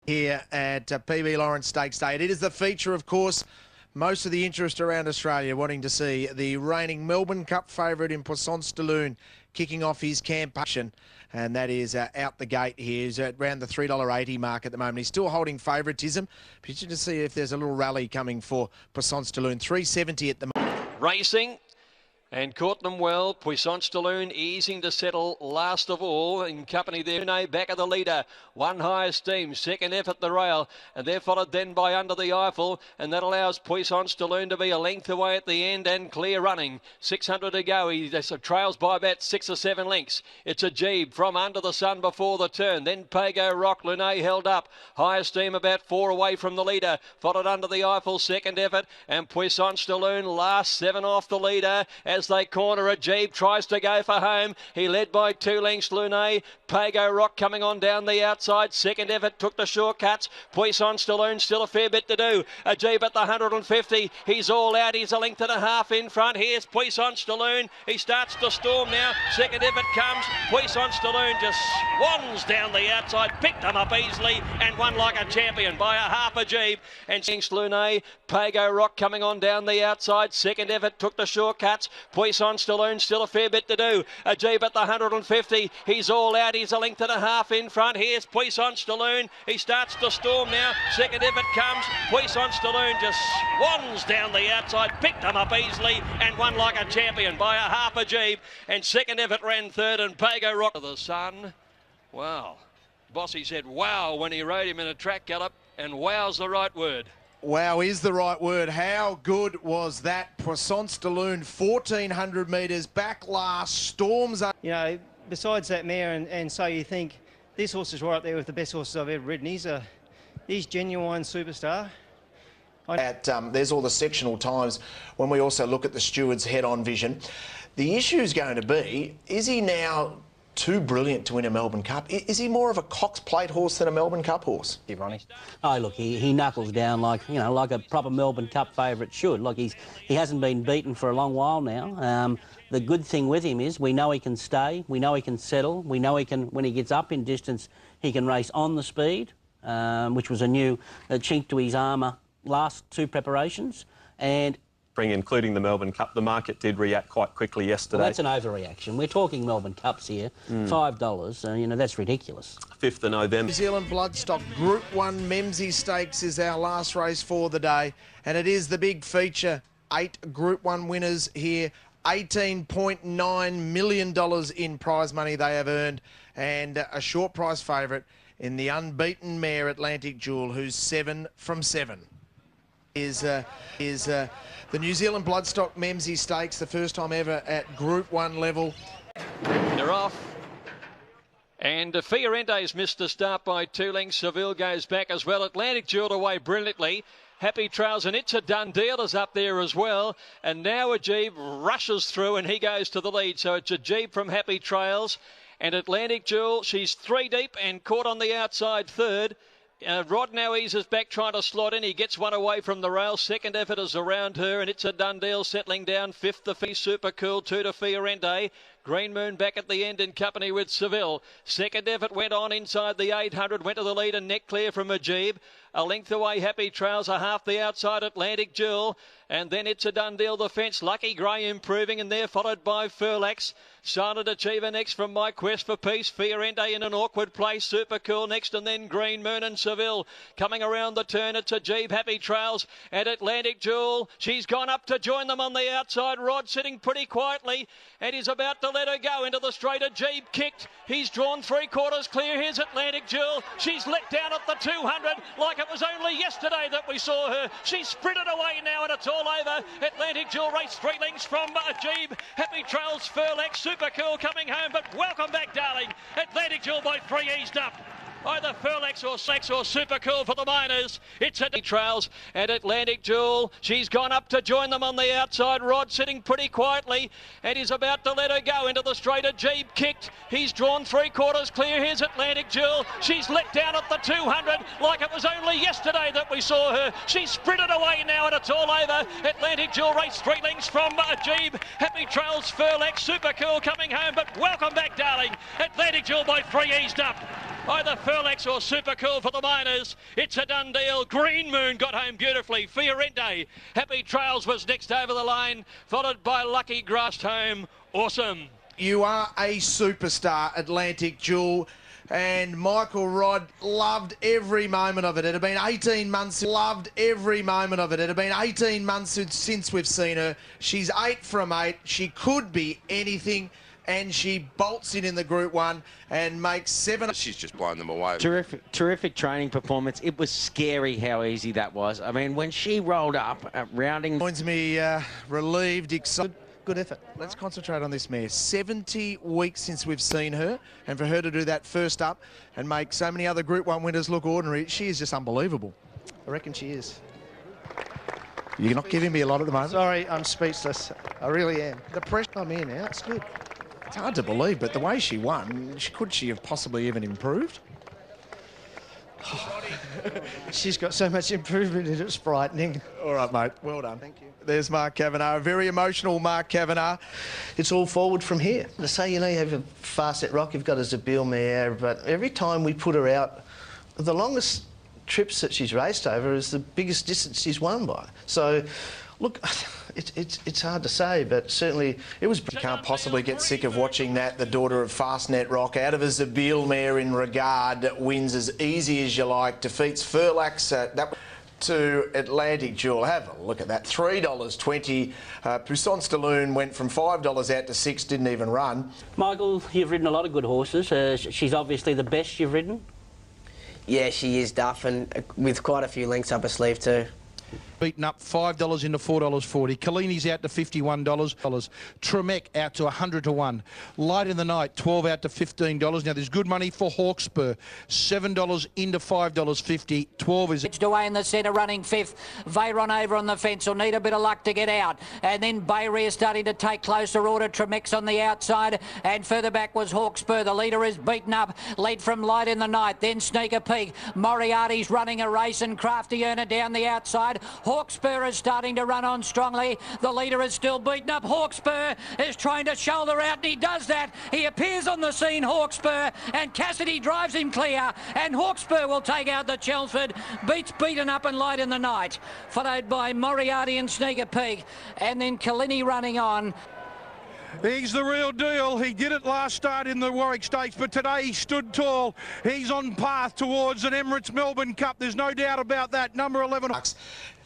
Here at PB Lawrence Stakes Day. It is the feature, of course, most of the interest around Australia wanting to see the reigning Melbourne Cup favourite in Poissons de Lune kicking off his campaign. And that is out the gate here. He's at around the $3.80 mark at the moment. He's still holding favouritism. But interested to see if there's a little rally coming for Poissons de Lune. $3.70 at the moment. Racing. And caught them well. Poissons de Lune easing to settle last of all in company there. Back of the leader. One high esteem. Second effort the rail. And they're followed then by Under the Eiffel. And that allows Poissons de Lune to be a length away at the end and clear running. 600 to go. He trails by about 6 or 7 lengths. It's a Jeeb from Under the Sun before the turn. Then Pago Rock. Lune held up. High esteem about 4 away from the leader. Followed Under the Eiffel. Second effort. And Poissons de Lune last 7 off the leader. As they corner, a Jeep tries to go for home. He led by 2 lengths. Lune, Pago Rock coming on down the outside. Second effort took the shortcuts. Poissons de Lune still a fair bit to do. A Jeep at the 150. He's all out. He's a length and a half in front. Here's Poissons de Lune. He starts to storm now. Second effort comes. Poissons de Lune just swans down the outside. Picked them up easily and won like a champion by a half a Jeep. And Lune, Pago Rock coming on down the outside. Second effort took the shortcuts. Poissons de Lune still a fair bit to do. A Jeep at the 150. He's all out. He's a length and a half in front. Here's Poissons de Lune. He starts to storm now. Second effort comes. Poissons de Lune just swans down the outside. Picked them up easily and won like a champion by a half a Jeep. And second effort ran third. And Pago Rock of the Sun. Wow. Bossy said wow when he rode him in a track gallop. And wow's the right word. Wow is the right word. How good was that? Poissons de Lune, 1,400 metres, back last, storms up. You know, besides that mare, and so you think, this horse is right up there with the best horses I've ever ridden. He's genuine superstar. There's all the sectional times when we also look at the steward's head-on vision. The issue is going to be, is he now too brilliant to win a Melbourne Cup? Is he more of a Cox Plate horse than a Melbourne Cup horse? Yeah, Ronnie. Oh, look, he knuckles down like, you know, like a proper Melbourne Cup favourite should. Look, he hasn't been beaten for a long while now. The good thing with him is we know he can stay, we know he can settle, we know he can, when he gets up in distance, he can race on the speed, which was a new chink to his armour last 2 preparations. And including the Melbourne Cup, the market did react quite quickly yesterday. Well, that's an overreaction. We're talking Melbourne Cups here. $5, you know, that's ridiculous. 5th of November. New Zealand Bloodstock Group 1 Memsie Stakes is our last race for the day, and it is the big feature. 8 Group 1 winners here. $18.9 million in prize money they have earned, and a short price favourite in the unbeaten mare Atlantic Jewel, who's 7 from 7. Is the New Zealand Bloodstock Memsie Stakes, the first time ever at Group 1 level. They're off. And Fiorente's missed the start by 2 lengths. Seville goes back as well. Atlantic Jewel away brilliantly. Happy Trails, and It's a Done Deal is up there as well. And now a Jeep rushes through and he goes to the lead. So it's a Jeep from Happy Trails. And Atlantic Jewel, she's 3 deep and caught on the outside third. Rod now eases back trying to slot in. He gets one away from the rail. Second effort is around her, and It's a Done Deal settling down. 5th the Fee Super Cool, 2 to Fiorente. Green Moon back at the end in company with Seville. Second effort went on inside the 800, went to the lead and neck clear from Ajib. A length away, Happy Trails, a half the outside, Atlantic Jewel. And then It's a Done Deal, the fence. Lucky Grey improving, and they're followed by Furlax. Silent Achiever next from My Quest for Peace. Fiorente in an awkward place. Super Cool next, and then Green Moon and Seville. Coming around the turn, It's a Jeep, Happy Trails, and Atlantic Jewel. She's gone up to join them on the outside. Rod sitting pretty quietly, and he's about to let her go into the straight. A Jeep kicked. He's drawn 3/4 clear. Here's Atlantic Jewel. She's let down at the 200 like it was only yesterday that we saw her. She's sprinted away now, and it's all over. Atlantic Jewel raced 3 lengths from Ajib. Happy Trails, Furlax, Super Cool coming home, but welcome back, darling. Atlantic Jewel by 3 eased up. Either Furlax or Sax or Super Cool for the miners. It's at Trails and Atlantic Jewel. She's gone up to join them on the outside. Rod sitting pretty quietly, and he's about to let her go into the straight. A Jeep kicked. He's drawn 3/4 clear. Here's Atlantic Jewel. She's let down at the 200 like it was only yesterday that we saw her. She's sprinted away now, and it's all over. Atlantic Jewel raced 3 lengths from Ajib. Happy Trails, Furlax, Super Cool coming home, but welcome back, darling. Atlantic Jewel by 3 eased up. Either Furlex or Super Cool for the Miners. It's a done deal. Green Moon got home beautifully. Fiorente, Happy Trails was next over the line, followed by Lucky Grassed Home. Awesome. You are a superstar, Atlantic Jewel. And Michael Rodd loved every moment of it. It had been 18 months, loved every moment of it. It had been 18 months since we've seen her. She's 8 from 8. She could be anything, and she bolts in the Group 1 and makes 7. She's just blown them away. Terrific training performance. It was scary how easy that was. I mean, when she rolled up at rounding... Points me relieved, excited. Good effort. Let's concentrate on this mare. 70 weeks since we've seen her, and for her to do that first up and make so many other Group 1 winners look ordinary, she is just unbelievable. I reckon she is. You're not giving me a lot at the moment. Sorry, I'm speechless. I really am. The pressure I'm in now, it's good. It's hard to believe, but the way she won, could she have possibly even improved? She's got so much improvement in it, it's frightening. All right, mate. Well done. Thank you. There's Mark Kavanagh, a very emotional Mark Kavanagh. It's all forward from here. To say, you know, you have a Fastnet Rock, you've got a Zabeel mare, but every time we put her out, the longest trips that she's raced over is the biggest distance she's won by. So, look, it's hard to say, but certainly it was... You can't possibly get sick of watching that. The daughter of Fastnet Rock, out of a Zabeel mare in Regard, wins as easy as you like, defeats Furlax. That to Atlantic Jewel. Have a look at that. $3.20. Puissance de Lune went from $5 out to $6, didn't even run. Michael, you've ridden a lot of good horses. She's obviously the best you've ridden. Yeah, she is, Duff, and with quite a few links up her sleeve too. Beaten up $5 into $4.40. Kalini's out to $51. Tremec out to 100 to 1. Light in the Night, 12 out to $15. Now there's good money for Hawkspur. $7 into $5.50. 12 is... It's away in the centre, running 5th. Veyron over on the fence will need a bit of luck to get out. And then Bayrear starting to take closer order. Tremec's on the outside. And further back was Hawkspur. The leader is beaten up. Lead from Light in the Night. Then Sneaker Peak. Moriarty's running a race and Crafty Earner down the outside. Hawkspur is starting to run on strongly. The leader is still beaten up. Hawkspur is trying to shoulder out, and he does that. He appears on the scene, Hawkspur, and Cassidy drives him clear, and Hawkspur will take out the Chelmsford. Beats Beaten Up and Light in the Night, followed by Moriarty and Sneaker Peak, and then Kalini running on. He's the real deal. He did it last start in the Warwick Stakes, but today he stood tall. He's on path towards an Emirates Melbourne Cup. There's no doubt about that. Number 11.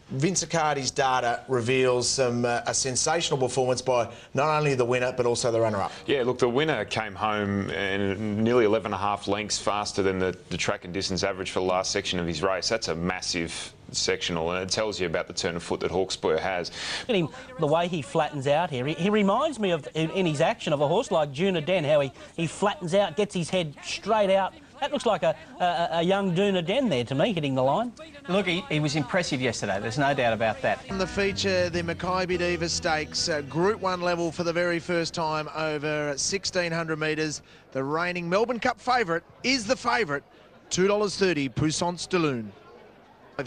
Vince Accardi's data reveals a sensational performance by not only the winner but also the runner-up. Yeah, look, the winner came home in nearly 11.5 lengths faster than the track and distance average for the last section of his race. That's a massive sectional, and it tells you about the turn of foot that Hawkspur has. The way he flattens out here, he reminds me of, in his action, of a horse like Duna Den, how he flattens out, gets his head straight out. That looks like a young Duna Den there to me, hitting the line. Look, he was impressive yesterday. There's no doubt about that. On the feature, the Makybe Diva Stakes, Group 1 level for the very first time over 1,600 metres. The reigning Melbourne Cup favourite is the favourite, $2.30, Puissance de Lune.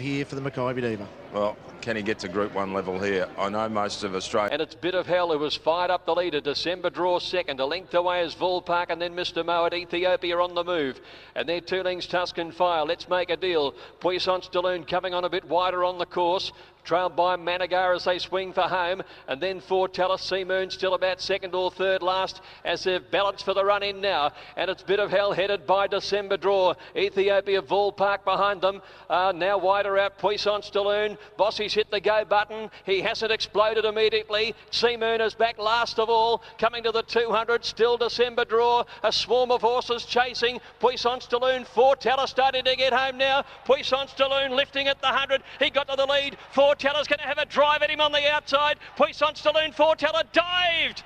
Here for the Makybe Diva. Well, can he get to Group 1 level here? I know most of Australia... And it's Bit of Hell who was fired up the leader. December Draw second. A length away is Volpark, and then Mr. Mo at Ethiopia on the move. And then Two Links Tuscan Fire. Let's Make a Deal. Puissance de Lune coming on a bit wider on the course. Trailed by Managar as they swing for home. And then Fortella, Sea Moon still about second or third last as they've balanced for the run in now. And it's Bit of Hell headed by December Draw. Ethiopia, Volpark behind them. Now wider out Puissance de Lune. Bossy's hit the go button. He hasn't exploded immediately. Sea Moon is back last of all. Coming to the 200. Still December Draw. A swarm of horses chasing. Puissance de Lune. Fortella starting to get home now. Puissance de Lune lifting at the 100. He got to the lead. Fortella's going to have a drive at him on the outside. Puissance de Lune. Fortella dived.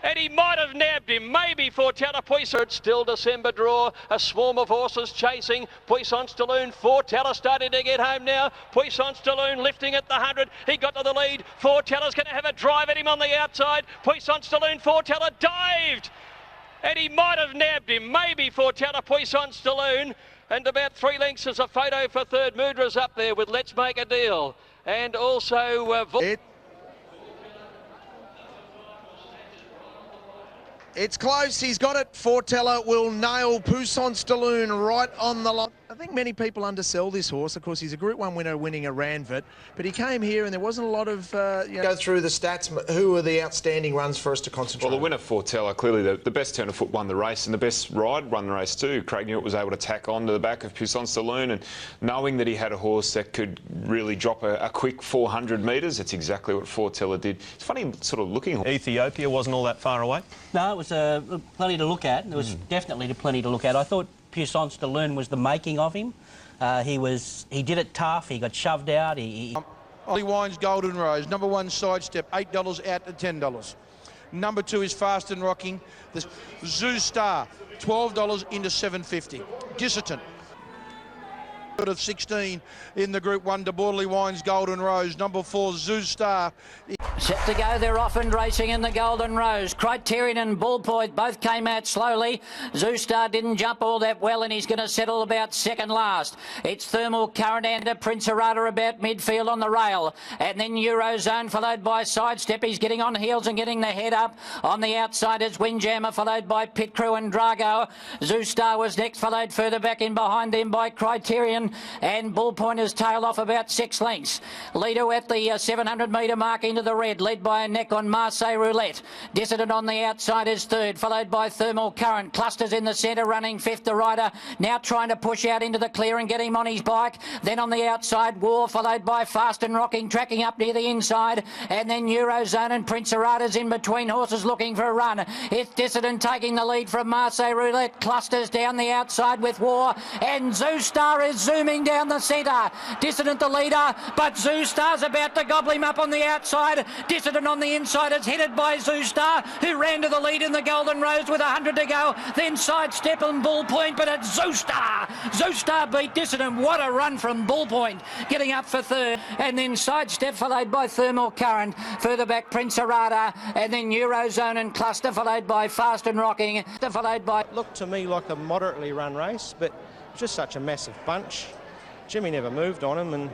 And he might have nabbed him. Maybe Fortella. Puissance. Still December Draw. A swarm of horses chasing. Puissance de Lune. Fortella starting to get home now. Puissance de Lune lifting at the 100. He got to the lead. Fortella's going to have a drive at him on the outside. Puissance de Lune. Fortella dived. And he might have nabbed him. Maybe Fortella. Puissance de Lune. And about 3 lengths is a photo for third. Mudra's up there with Let's Make a Deal. And also... It's close. He's got it. Fortella will nail Puissance de Lune right on the line. I think many people undersell this horse. Of course, he's a Group 1 winner winning a Ranvet, but he came here and there wasn't a lot of... Go through the stats. Who are the outstanding runs for us to concentrate Well, the winner, Fortella, clearly the best turn of foot won the race, and the best ride won the race too. Craig Newitt was able to tack on to the back of Puissance de Lune, and knowing that he had a horse that could really drop a quick 400 metres, that's exactly what Fortella did. It's funny sort of looking... Ethiopia wasn't all that far away? No, it was plenty to look at. There was definitely plenty to look at. I thought Puissance de Lune was the making of him. He did it tough. He got shoved out. Ollie Wines Golden Rose, number 1 Sidestep, $8 out to $10. Number 2 is Fast and Rocking. The Zoo Star, $12 into $7.50. Dissident of 16 in the Group 1, De Borderly Wines Golden Rose. Number 4 Zoo Star. Set to go, they're off and racing in the Golden Rose. Criterion and Bullpoint both came out slowly. Zoostar didn't jump all that well and he's going to settle about second last. It's Thermal Current and Prince Arata about midfield on the rail. And then Eurozone followed by Sidestep. He's getting on heels and getting the head up. On the outside is Windjammer followed by Pit Crew and Drago. Zoostar was next, followed further back in behind him by Criterion, and Bullpoint has tailed off about 6 lengths. Leader at the 700 metre mark into the red, led by a neck on Marseille Roulette. Dissident on the outside is third, followed by Thermal Current. Clusters in the centre, running fifth. The rider now trying to push out into the clear and get him on his bike. Then on the outside, War, followed by Fast and Rocking, tracking up near the inside. And then Eurozone and Prince Arata's in between horses looking for a run. It's Dissident taking the lead from Marseille Roulette. Clusters down the outside with War. And Zoostar is zooming down the centre. Dissident the leader, but Zoostar's about to gobble him up on the outside. Dissident on the inside is headed by Zoostar, who ran to the lead in the Golden Rose with 100 to go. Then Sidestep and Bullpoint, but it's Zoostar. Zoostar beat Dissident. What a run from Bullpoint, getting up for third. And then Sidestep followed by Thermal Current. Further back, Prince Arata, and then Eurozone and Cluster followed by Fast and Rocking. Followed by... Looked to me like a moderately run race, but just such a massive bunch. Jimmy never moved on him and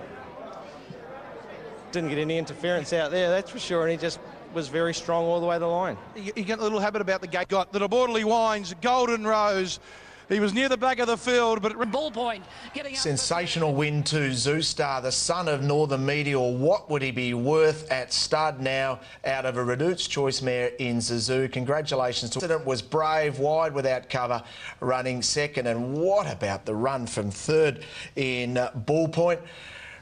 didn't get any interference out there, that's for sure, and he just was very strong all the way to the line. You get a little habit about the gate. Got the De Borderly Wines, Golden Rose. He was near the back of the field, but... Bullpoint getting up. Sensational win to Zoostar, the son of Northern Meteor. What would he be worth at stud now out of a Reduced Choice mare in Zazoo? Congratulations to him. Was brave, wide without cover, running second. And what about the run from third in Bullpoint?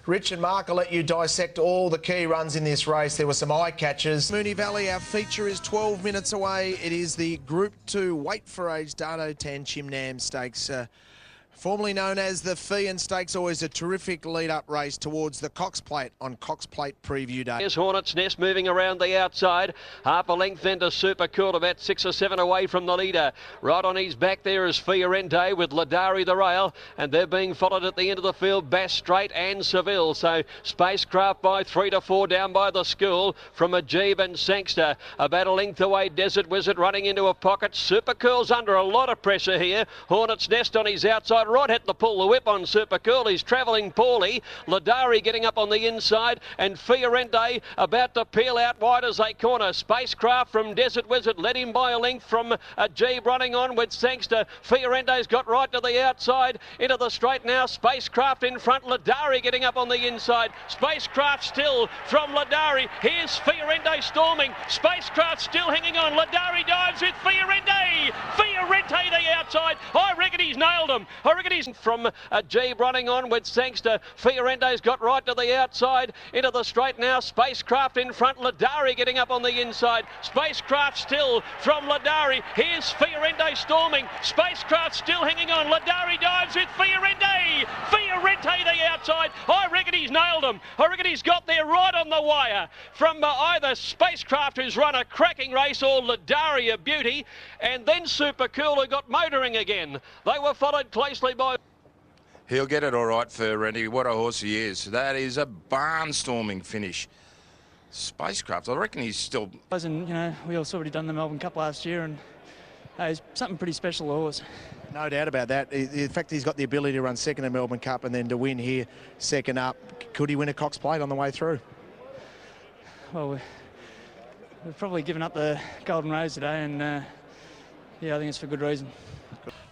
Rich and Mark, I'll let you dissect all the key runs in this race. There were some eye catchers. Moonee Valley, our feature is 12 minutes away. It is the Group 2 Weight for Age Dardo Tan Chim Nam Stakes. Formerly known as the Feehan Stakes, always a terrific lead-up race towards the Cox Plate on Cox Plate Preview Day. Here's Hornets Nest moving around the outside. Half a length then to Super Cool, about 6 or 7 away from the leader. Right on his back there is Fiorente with Ladari the rail, and they're being followed at the end of the field, Bass Strait and Seville. So Spacecraft by 3 to 4 down by the school from Ajib and Sangster. About a length away, Desert Wizard running into a pocket. Super Cool's under a lot of pressure here. Hornets Nest on his outside. Right, had to pull the whip on Super Cool. He's travelling poorly. Ladari getting up on the inside, and Fiorente about to peel out wide as they corner. Spacecraft from Desert Wizard led him by a length from Ajib running on with Sangster. Fiorente's got right to the outside into the straight now. Spacecraft in front. Ladari getting up on the inside. Spacecraft still from Ladari. Here's Fiorente storming. Spacecraft still hanging on. Ladari dives with Fiorente. Fiorente the outside. I reckon he's nailed him. I reckon he's from Jeeb running on with Sangster. Fiorente's got right to the outside into the straight now. Spacecraft in front. Ladari getting up on the inside. Spacecraft still from Ladari. Here's Fiorente storming. Spacecraft still hanging on. Ladari dives with Fiorente. Fiorente the outside. I reckon he's nailed him. I reckon he's got there right on the wire from either Spacecraft, who's run a cracking race, or Ladari, a beauty, and then Super Cool, who got motoring again. They were followed closely by... He'll get it all right for Randy. What a horse he is. That is a barnstorming finish. Spacecraft, I reckon he's still... And, you know, we also already done the Melbourne Cup last year, and he's something pretty special, the horse. No doubt about that. The fact that he's got the ability to run second in Melbourne Cup and then to win here second up. Could he win a Cox Plate on the way through? Well, we've probably given up the Golden Rose today, and Yeah, I think it's for good reason.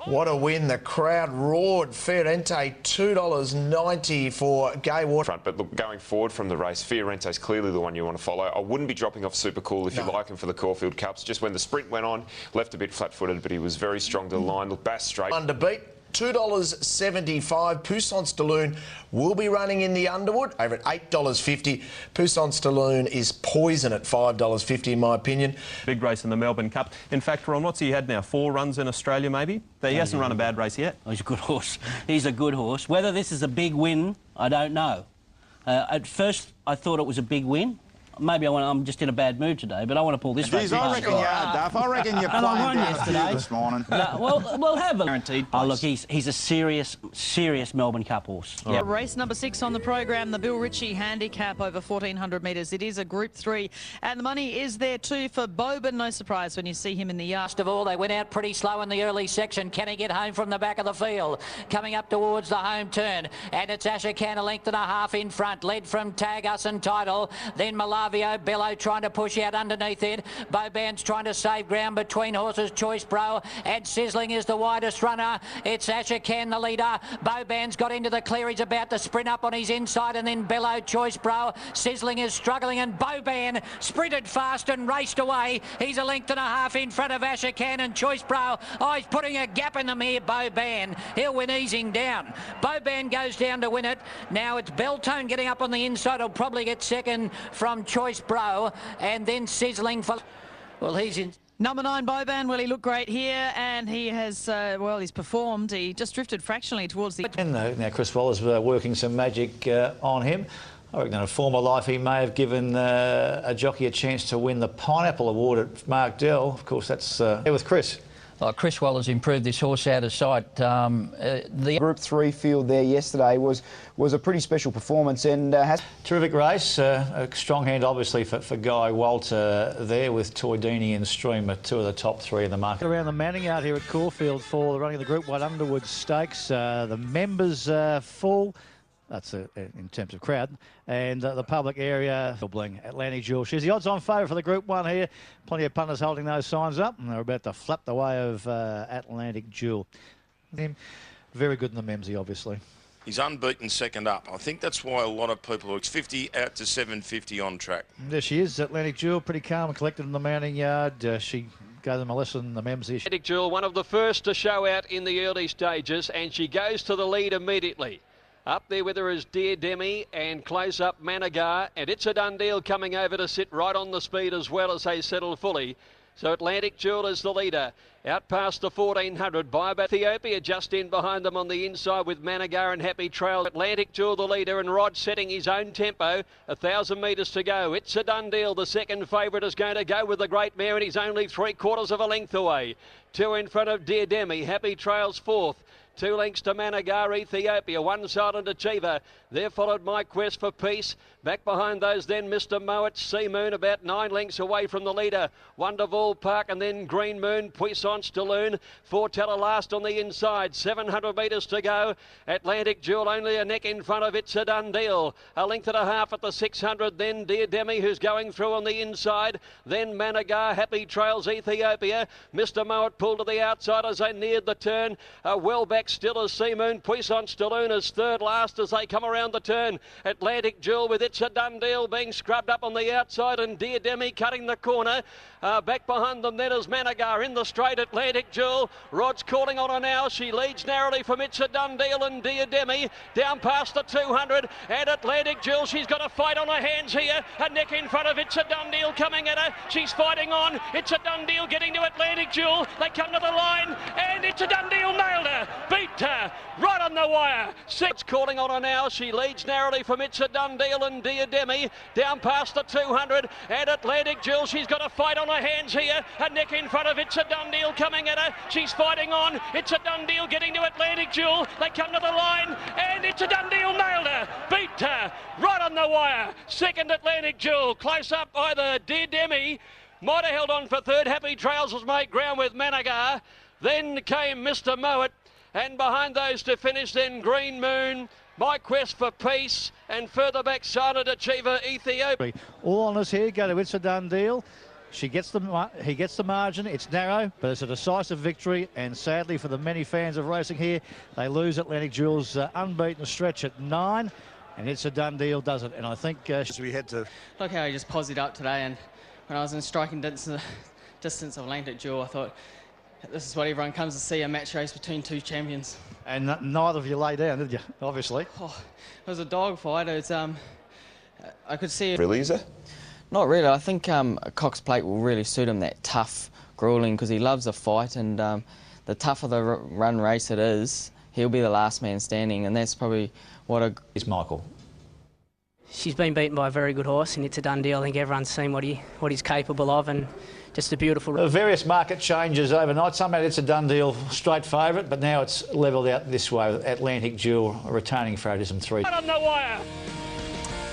What a win. The crowd roared. Fiorente, $2.90 for Gai Water. But look, going forward from the race, Fiorente is clearly the one you want to follow. I wouldn't be dropping off Super Cool if you like him for the Caulfield Cups. Just when the sprint went on, left a bit flat-footed, but he was very strong to the line. Look, Bass straight. Underbeat. $2.75. Puissance de Lune will be running in the Underwood over at $8.50. Puissance de Lune is poison at $5.50 in my opinion. Big race in the Melbourne Cup. In fact, Ron, what's he had now? 4 runs in Australia maybe? He hasn't run a bad race yet. He's a good horse. He's a good horse. Whether this is a big win, I don't know. At first, I thought it was a big win. Maybe I'm just in a bad mood today, but I want to pull this race. I reckon you are, Duff. I reckon you're playing down a few this morning. No, we'll have a guaranteed place. Oh, look, he's a serious Melbourne Cup horse. Yep. Race number 6 on the program, the Bill Ritchie Handicap over 1,400 metres. It is a Group 3, and the money is there too for Boban. No surprise when you see him in the yard. First of all, they went out pretty slow in the early section. Can he get home from the back of the field? Coming up towards the home turn, and it's Asher Khan, a length and a half in front, led from Tag Us and Title, then Malavio Bello trying to push out underneath it. Boban's trying to save ground between horses. Choice Bro and Sizzling is the widest runner. It's Asher Khan, the leader. Boban's got into the clear. He's about to sprint up on his inside, and then Bello, Choice Bro. Sizzling is struggling, and Boban sprinted fast and raced away. He's a length and a half in front of Asher Khan and Choice Bro. Oh, he's putting a gap in them here, Boban. He'll win easing down. Boban goes down to win it. Now it's Beltone getting up on the inside. He'll probably get second from Choice Bro, and then Sizzling for... Well, he's in... Number 9, Boban. Well, he looked great here, and he has, he's performed. He just drifted fractionally towards the... And now Chris Waller's working some magic on him. I reckon in a former life he may have given a jockey a chance to win the Pineapple Award at Mark Dell. Of course, that's with Chris. Chris Waller's improved this horse out of sight. The Group 3 field there yesterday was a pretty special performance and has... Terrific race. A strong hand, obviously, for Guy Walter there with Toydini and Streamer, 2 of the top 3 in the market. Around the Manning out here at Caulfield for the running of the Group 1 Underwood Stakes. The members full. That's in terms of crowd. And the public area, Bling, Atlantic Jewel. She's the odds-on favourite for the Group 1 here. Plenty of punters holding those signs up, and they're about to flap the way of Atlantic Jewel. Very good in the Memsy, obviously. He's unbeaten second up. I think that's why a lot of people... It's 50 out to 750 on track. There she is, Atlantic Jewel, pretty calm and collected in the mounting yard. She gave them a lesson in the Memsy. Atlantic Jewel, one of the first to show out in the early stages, and she goes to the lead immediately. Up there with her is Dear Demi and close up Managar, and It's a Done Deal coming over to sit right on the speed as well as they settle fully. So Atlantic Jewel is the leader. Out past the 1400 by Ethiopia, just in behind them on the inside with Managar and Happy Trails. Atlantic Jewel the leader, and Rod setting his own tempo. 1,000 metres to go. It's a Done Deal. The second favourite is going to go with the Great Mare, and he's only 3/4 of a length away. 2 in front of Dear Demi. Happy Trails 4th. 2 lengths to Managar, Ethiopia, 1 Silent Achiever. There followed My Quest for Peace. Back behind those then Mr. Moet, Sea Moon about 9 lengths away from the leader. Wonderful Park and then Green Moon, Puissance de Lune. Foreteller last on the inside, 700 metres to go. Atlantic Jewel only a neck in front of It's a Done Deal. A length and a half at the 600, then Dear Demi who's going through on the inside. Then Managar, Happy Trails, Ethiopia. Mr. Moet pulled to the outside as they neared the turn. Well back still as Sea Moon. Puissance de Lune is third last as they come around the turn. Atlantic Jewel with It's a Done Deal being scrubbed up on the outside, and Dear Demi cutting the corner. Back behind them then is Managar in the straight. Atlantic Jewel, Rod's calling on her now. She leads narrowly from It's a Done Deal and Dear Demi down past the 200, and Atlantic Jewel, she's got a fight on her hands here. A neck in front of It's a Done Deal coming at her. She's fighting on. It's a Done Deal getting to Atlantic Jewel. They come to the line, and It's a Done Deal nailed her. Beat her right on the wire. Six calling on her now. She leads narrowly from It's a Done Deal and Dear Demi down past the 200, and Atlantic Jewel, she's got a fight on her hands here. A neck in front of It's a Done Deal coming at her. She's fighting on. It's a Done Deal getting to Atlantic Jewel. They come to the line, and It's a Done Deal nailed her. Beat her right on the wire. Second Atlantic Jewel, close up either Dear Demi. Might have held on for third. Happy Trails has made ground with Managar. Then came Mr. Moet, and behind those to finish then Green Moon, My Quest for Peace, and further back Silent Achiever, Ethiopia. All on us here, go to It's a Done Deal. he gets the margin. It's narrow, but it's a decisive victory. And sadly for the many fans of racing here, they lose Atlantic Jewel's unbeaten stretch at 9. And It's a Done Deal, does it? And I think we had to... Look how he just posied up today, and when I was in striking distance of Atlantic Jewel, I thought, this is what everyone comes to see, a match race between two champions. And neither of you lay down, did you? Obviously. Oh, it was a dog fight. It's, I could see it. Really, is it? Not really. I think Cox Plate will really suit him, that tough, grueling, because he loves a fight, and the tougher the run race it is, he'll be the last man standing, and that's probably what is Michael. She's been beaten by a very good horse, and It's a Done Deal. I think everyone's seen what he's capable of, and just a beautiful... Various market changes overnight. Some had It's a Done Deal straight favourite, but now it's levelled out this way. Atlantic Jewel retaining favouritism 3. On the wire.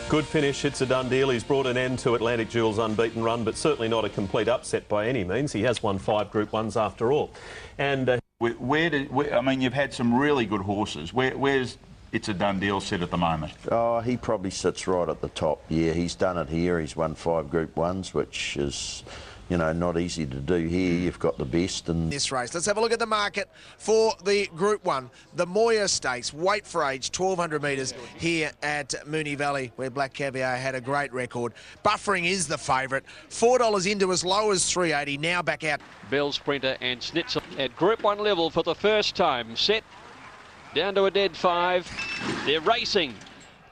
Good finish, It's a Done Deal. He's brought an end to Atlantic Jewel's unbeaten run, but certainly not a complete upset by any means. He has won 5 Group 1s after all. And I mean, you've had some really good horses. Where's It's a Done Deal sit at the moment? Oh, he probably sits right at the top. Yeah, he's done it here. He's won 5 Group 1s, which is, you know, not easy to do here. You've got the best in this race. Let's have a look at the market for the Group 1. The Moya Stakes, weight for age, 1,200 metres here at Moonee Valley, where Black Caviar had a great record. Buffering is the favourite. $4 into as low as $3.80, now back out. Bell Sprinter and Schnitzel at Group 1 level for the first time. Set down to a dead 5. They're racing.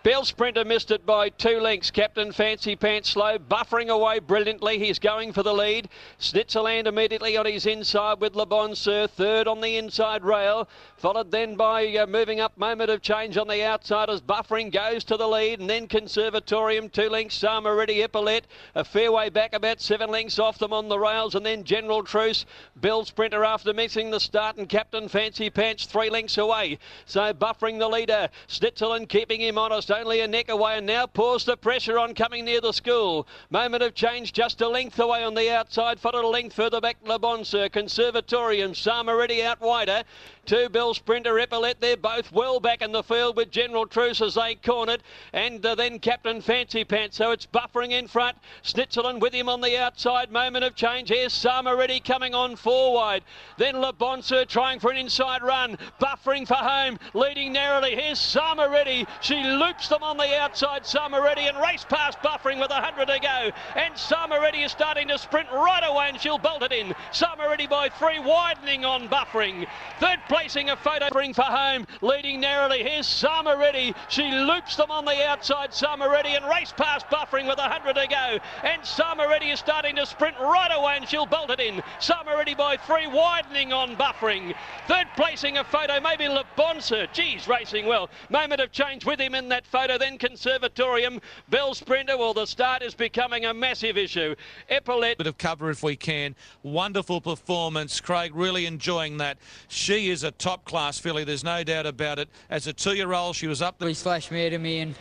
Bell Sprinter missed it by 2 lengths. Captain Fancy Pants slow, buffering away brilliantly. He's going for the lead. Snitzerland immediately on his inside with Le Bon Sir, third on the inside rail. Followed then by moving up Moment of Change on the outside as Buffering goes to the lead. And then Conservatorium, 2 lengths. Sama Ready, Epaulette. A fair way back, about 7 lengths off them on the rails. And then General Truce. Bell Sprinter after missing the start. And Captain Fancy Pants 3 lengths away. So Buffering the leader. Snitzerland keeping him honest. Only a neck away, and now pours the pressure on coming near the school. Moment of Change just a length away on the outside, followed a length further back, Le Bon Sir, Conservatorium, Sama Ready out wider. 2 Bell Sprinter, Epaulette, they're both well back in the field with General Truce as they cornered, and then Captain Fancy Pants. So it's Buffering in front, Snitzerland with him on the outside. Moment of Change, here's Sama Ready coming on 4 wide. Then Le Bon Sir trying for an inside run, Buffering for home, leading narrowly. Here's Sama Ready, she loops them on the outside, Sama Ready, and race past Buffering with 100 to go. And Sama Ready is starting to sprint right away, and she'll bolt it in. Sama Ready by 3, widening on Buffering. Third placing a photo for home, leading narrowly. Here's Sama Ready. She loops them on the outside, Sama Ready, and race past Buffering with 100 to go. And Sama Ready is starting to sprint right away, and she'll bolt it in. Sama Ready by 3, widening on Buffering. Third placing a photo, maybe Le Bon Sir. Geez, racing well. Moment of Change with him in that photo. Then Conservatorium, Bell Sprinter. Well, the start is becoming a massive issue. Epaulette. Bit of cover if we can. Wonderful performance. Craig really enjoying that. She is a top-class filly, there's no doubt about it. As a 2-year-old, she was up there. He flashed mare to me, and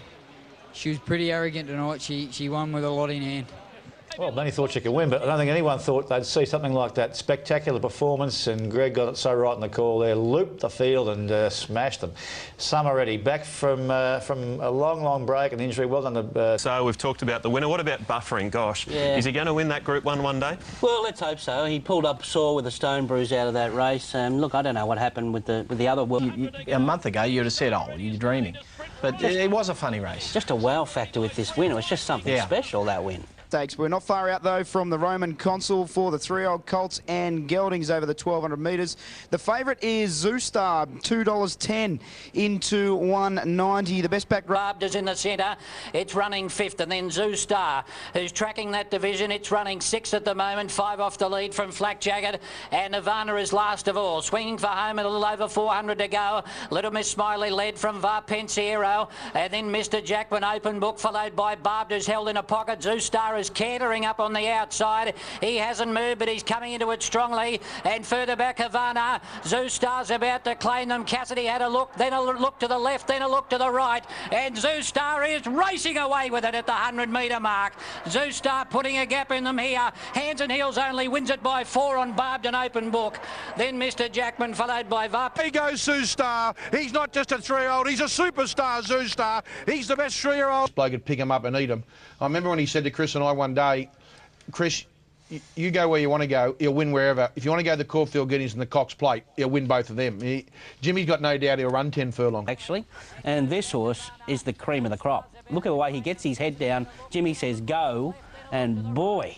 she was pretty arrogant tonight. She won with a lot in hand. Well, many thought she could win, but I don't think anyone thought they'd see something like that. Spectacular performance, and Greg got it so right in the call there. Looped the field and smashed them. Sama Ready back from a long break and injury. Well done to... So we've talked about the winner. What about Buffering? Gosh, yeah. Is he going to win that Group 1 one day? Well, let's hope so. He pulled up sore with a stone bruise out of that race. Look, I don't know what happened with the other... A month ago, you'd have said, oh, you're dreaming. But it was a funny race. Just a wow factor with this win. It was just something special, that win. Stakes. We're not far out, though, from the Roman Consul for the 3-year-old colts and geldings over the 1,200 metres. The favourite is Zoostar, $2.10 into $1.90. The best back... Barbed is in the centre. It's running 5th, and then Zoostar, who's tracking that division. It's running 6th at the moment, 5 off the lead from Flak Jagged, and Nirvana is last of all. Swinging for home, a little over 400 to go. Little Miss Smiley led from Var Pensiero, and then Mr. Jackman Open Book, followed by Barbed, who's held in a pocket. Zoostar is cantering up on the outside. He hasn't moved, but he's coming into it strongly. And further back, Havana. Zoostar's about to claim them. Cassidy had a look, then a look to the left, then a look to the right. And Zoostar is racing away with it at the 100-metre mark. Zoostar putting a gap in them here. Hands and Heels only wins it by 4 on Barbed and Open Book. Then Mr. Jackman, followed by Vap. He goes Zoostar. He's not just a 3-year-old, he's a superstar, Zoostar. He's the best 3-year-old. Bloke could pick him up and eat him. I remember when he said to Chris and I one day, Chris, you go where you want to go, he'll win wherever. If you want to go the Caulfield Guineas and the Cox Plate, he'll win both of them. Jimmy's got no doubt he'll run 10 furlongs. Actually, and this horse is the cream of the crop. Look at the way he gets his head down. Jimmy says go, and boy...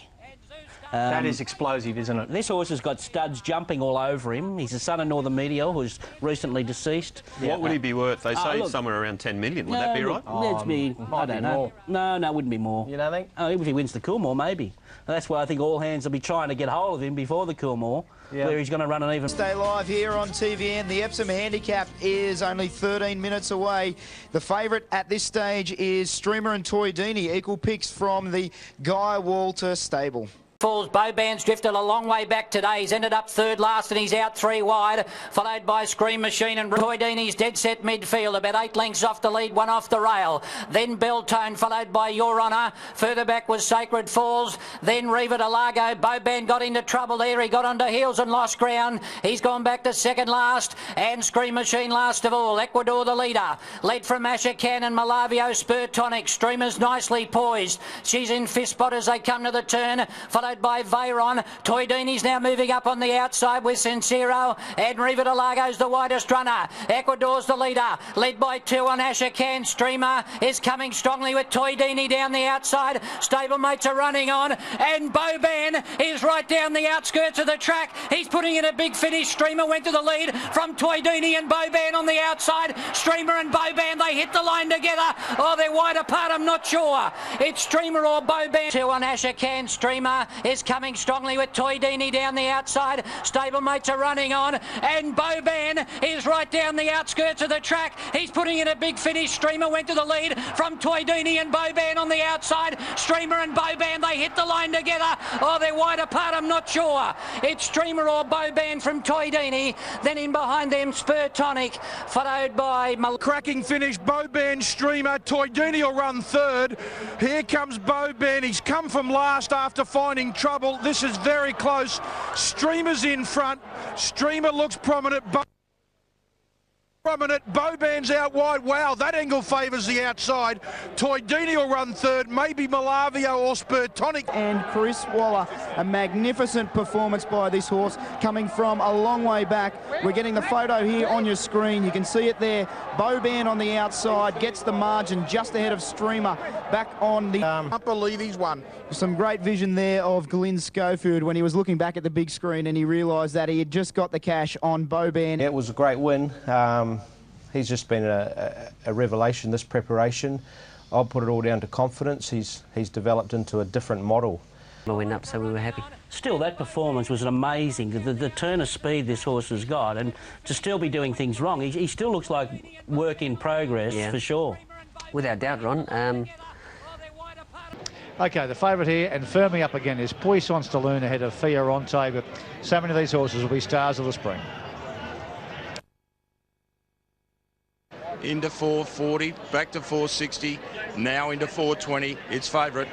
that is explosive, isn't it? This horse has got studs jumping all over him. He's the son of Northern Meteor, who's recently deceased. What would he be worth? They say somewhere around 10 million. Would that be right? I don't know. No, it wouldn't be more. You don't think? Oh, if he wins the Coolmore, maybe. That's why I think all hands will be trying to get hold of him before the Coolmore, where he's going to run an even... Stay live here on TVN. The Epsom Handicap is only 13 minutes away. The favourite at this stage is Streamer and Toy Dini, equal picks from the Guy Walter stable. Falls. Bowban's drifted a long way back today. He's ended up third last and he's out 3 wide, followed by Scream Machine and Toy Dini's dead set midfield, about 8 lengths off the lead, 1 off the rail. Then Belltone, followed by Your Honour. Further back was Sacred Falls, then Riva de Largo. Bowban got into trouble there. He got onto heels and lost ground. He's gone back to second last, and Scream Machine last of all. Ecuador the leader, led from Asher Can and Malavio Spur Tonic. Streamer's nicely poised. She's in fifth spot as they come to the turn, followed by Veyron. Toy Dini's now moving up on the outside with Sincero, and Riva de Largo's the widest runner. Ecuador's the leader, led by 2 on Asher Can. Streamer is coming strongly with Toy Dini down the outside. Stablemates are running on, and Bowban is right down the outskirts of the track. He's putting in a big finish. Streamer went to the lead from Toy Dini and Bowban on the outside. Streamer and Bowban, they hit the line together. Oh, they're wide apart, I'm not sure. It's Streamer or Bowban. 2 on Asher Can. Streamer is coming strongly with Toy Dini down the outside. Stablemates are running on, and Bowban is right down the outskirts of the track. He's putting in a big finish. Streamer went to the lead from Toy Dini and Bowban on the outside. Streamer and Bowban, they hit the line together. Oh, they're wide apart, I'm not sure. It's Streamer or Bowban from Toy Dini. Then in behind them, Spur Tonic, followed by... Cracking finish, Bowban, Streamer. Toy Dini will run third. Here comes Bowban. He's come from last after finding trouble. This is very close. Streamer's in front. Streamer looks prominent. Bowban's out wide. Wow, that angle favours the outside. Toy Dini will run third. Maybe Malavio or Spur Tonic. And Chris Waller, a magnificent performance by this horse, coming from a long way back. We're getting the photo here on your screen. You can see it there. Bowban on the outside gets the margin just ahead of Streamer. Back on the... can't believe he's won. Some great vision there of Glyn Schofield when he was looking back at the big screen and he realised that he had just got the cash on Bowban. It was a great win. He's just been a revelation, this preparation. I'll put it all down to confidence. He's developed into a different model. We went up, so we were happy. Still, that performance was amazing. The turn of speed this horse has got, and to still be doing things wrong, he still looks like work in progress, for sure. Without doubt, Ron. OK, the favourite here, and firming up again, is Puissance de Lune ahead of Fioronte, but so many of these horses will be stars of the spring. Into 440, back to 460, now into 420. It's favourite.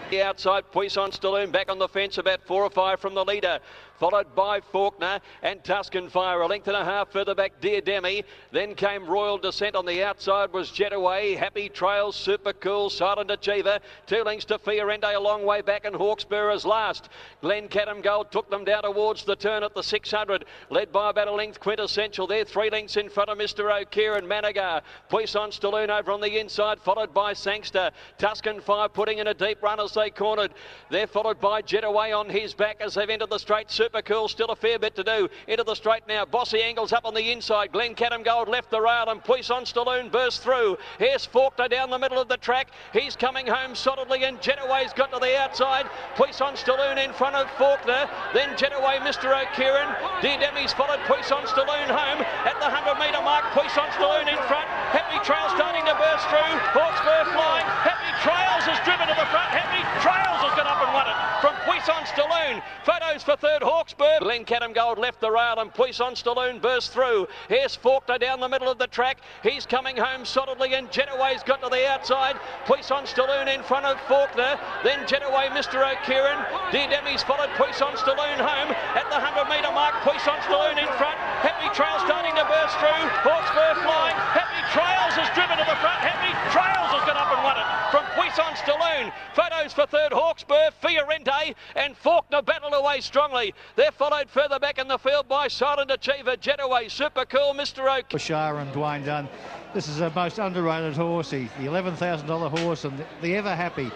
The outside, Puissance de Lune back on the fence, about 4 or 5 from the leader, followed by Faulkner and Tuscan Fire. A length and a half further back, Dear Demi. Then came Royal Descent. On the outside was Jetaway, Happy Trails, Super Cool, Silent Achiever. 2 lengths to Fiorente, a long way back, and Hawkspur is last. Glen Catham Gold took them down towards the turn at the 600, led by about a length. Quintessential there, 3 lengths in front of Mr. O'Kear and Managar. Puissance de Lune over on the inside, followed by Sangster. Tuscan Fire putting in a deep run as they cornered. They're followed by Jetaway on his back as they've entered the straight. Super Cool, still a fair bit to do. Into the straight now. Bossy Angles up on the inside. Glen Catham Gold left the rail and Puissance de Lune burst through. Here's Faulkner down the middle of the track. He's coming home solidly and Jetaway's got to the outside. Puissance de Lune in front of Faulkner. Then Jetaway, Mr. O'Kieran. Dear Demi's followed Puissance de Lune home at the 100-metre mark. Puissance de Lune in front. Happy Trails starting to burst through. Hawkspur flying. Happy Trails has driven to the front. Happy Trails has got up and won it from Puissance de Lune. Photos for third, Hawkspur. Glen Catham Gold left the rail and Puissance de Lune burst through. Here's Faulkner down the middle of the track. He's coming home solidly and Jetaway's got to the outside. Puissance de Lune in front of Faulkner. Then Jetaway, Mr. O'Kieran. Dear Demi's followed Puissance de Lune home at the 100-metre mark. Puissance de Lune in front. Happy Trails starting to burst through. Hawkspur flying. Happy Trails has driven to the front. Happy Trails has got up and won it from Puissance de Lune. Photos for third, Hawkspur. Fiorente and Faulkner battle away strongly. They're followed further back in the field by Silent Achiever, Jetaway, Super Cool, Mr. Oak. Bashara and Dwayne Dunn. This is a most underrated horse. The $11,000 horse, and the ever happy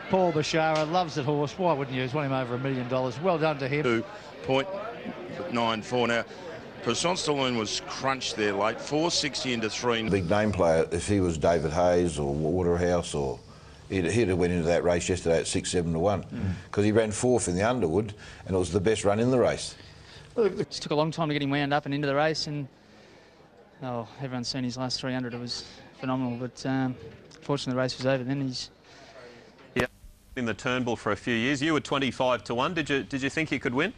Paul Bashara loves that horse. Why wouldn't you? He's won him over $1 million. Well done to him. 2.94 now. Puissance Saloon was crunched there late, 460 into 3. Big name player, if he was David Hayes or Waterhouse, or he'd have went into that race yesterday at 6-7 to 1, because he ran 4th in the Underwood and it was the best run in the race. It took a long time to get him wound up and into the race, and everyone's seen his last 300. It was phenomenal, but fortunately the race was over then. He's in the Turnbull for a few years. You were 25 to 1. Did you think you could win?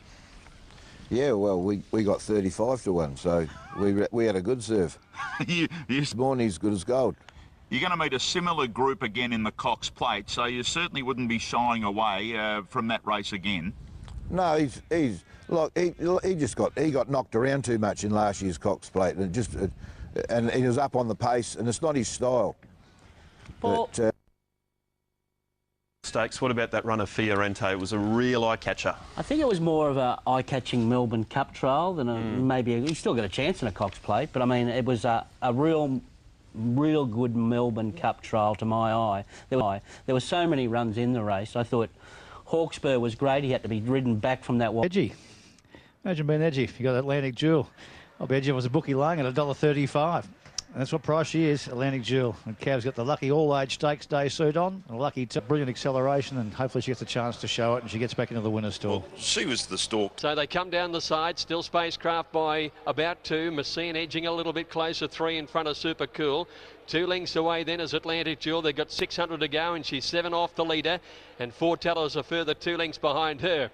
Yeah, well, we got 35 to 1, so we had a good serve. Morning's good as gold. You're going to meet a similar group again in the Cox Plate, so you certainly wouldn't be shying away from that race again. No, he got knocked around too much in last year's Cox Plate, and he was up on the pace, and it's not his style. Paul. Stakes, what about that run of Fiorente? It was a real eye-catcher. I think it was more of a eye-catching Melbourne Cup trial than he's still got a chance in a Cox Plate, but I mean, it was a real good Melbourne Cup trial to my eye. There were so many runs in the race. I thought Hawkspur was great. He had to be ridden back from that wall. Edgy. Imagine being edgy if you got Atlantic Jewel. I'll bet you it was a bookie laying at $1.35. And that's what price she is, Atlantic Jewel. And Cav's got the lucky all-age stakes day suit on, a lucky brilliant acceleration, and hopefully she gets a chance to show it and she gets back into the winner's stall. Well, she was the stalk. So they come down the side, still Spacecraft by about 2. Messine edging a little bit closer, 3 in front of Super Cool. 2 lengths away then is Atlantic Jewel. They've got 600 to go and she's 7 off the leader, and Foreteller's a further 2 lengths behind her.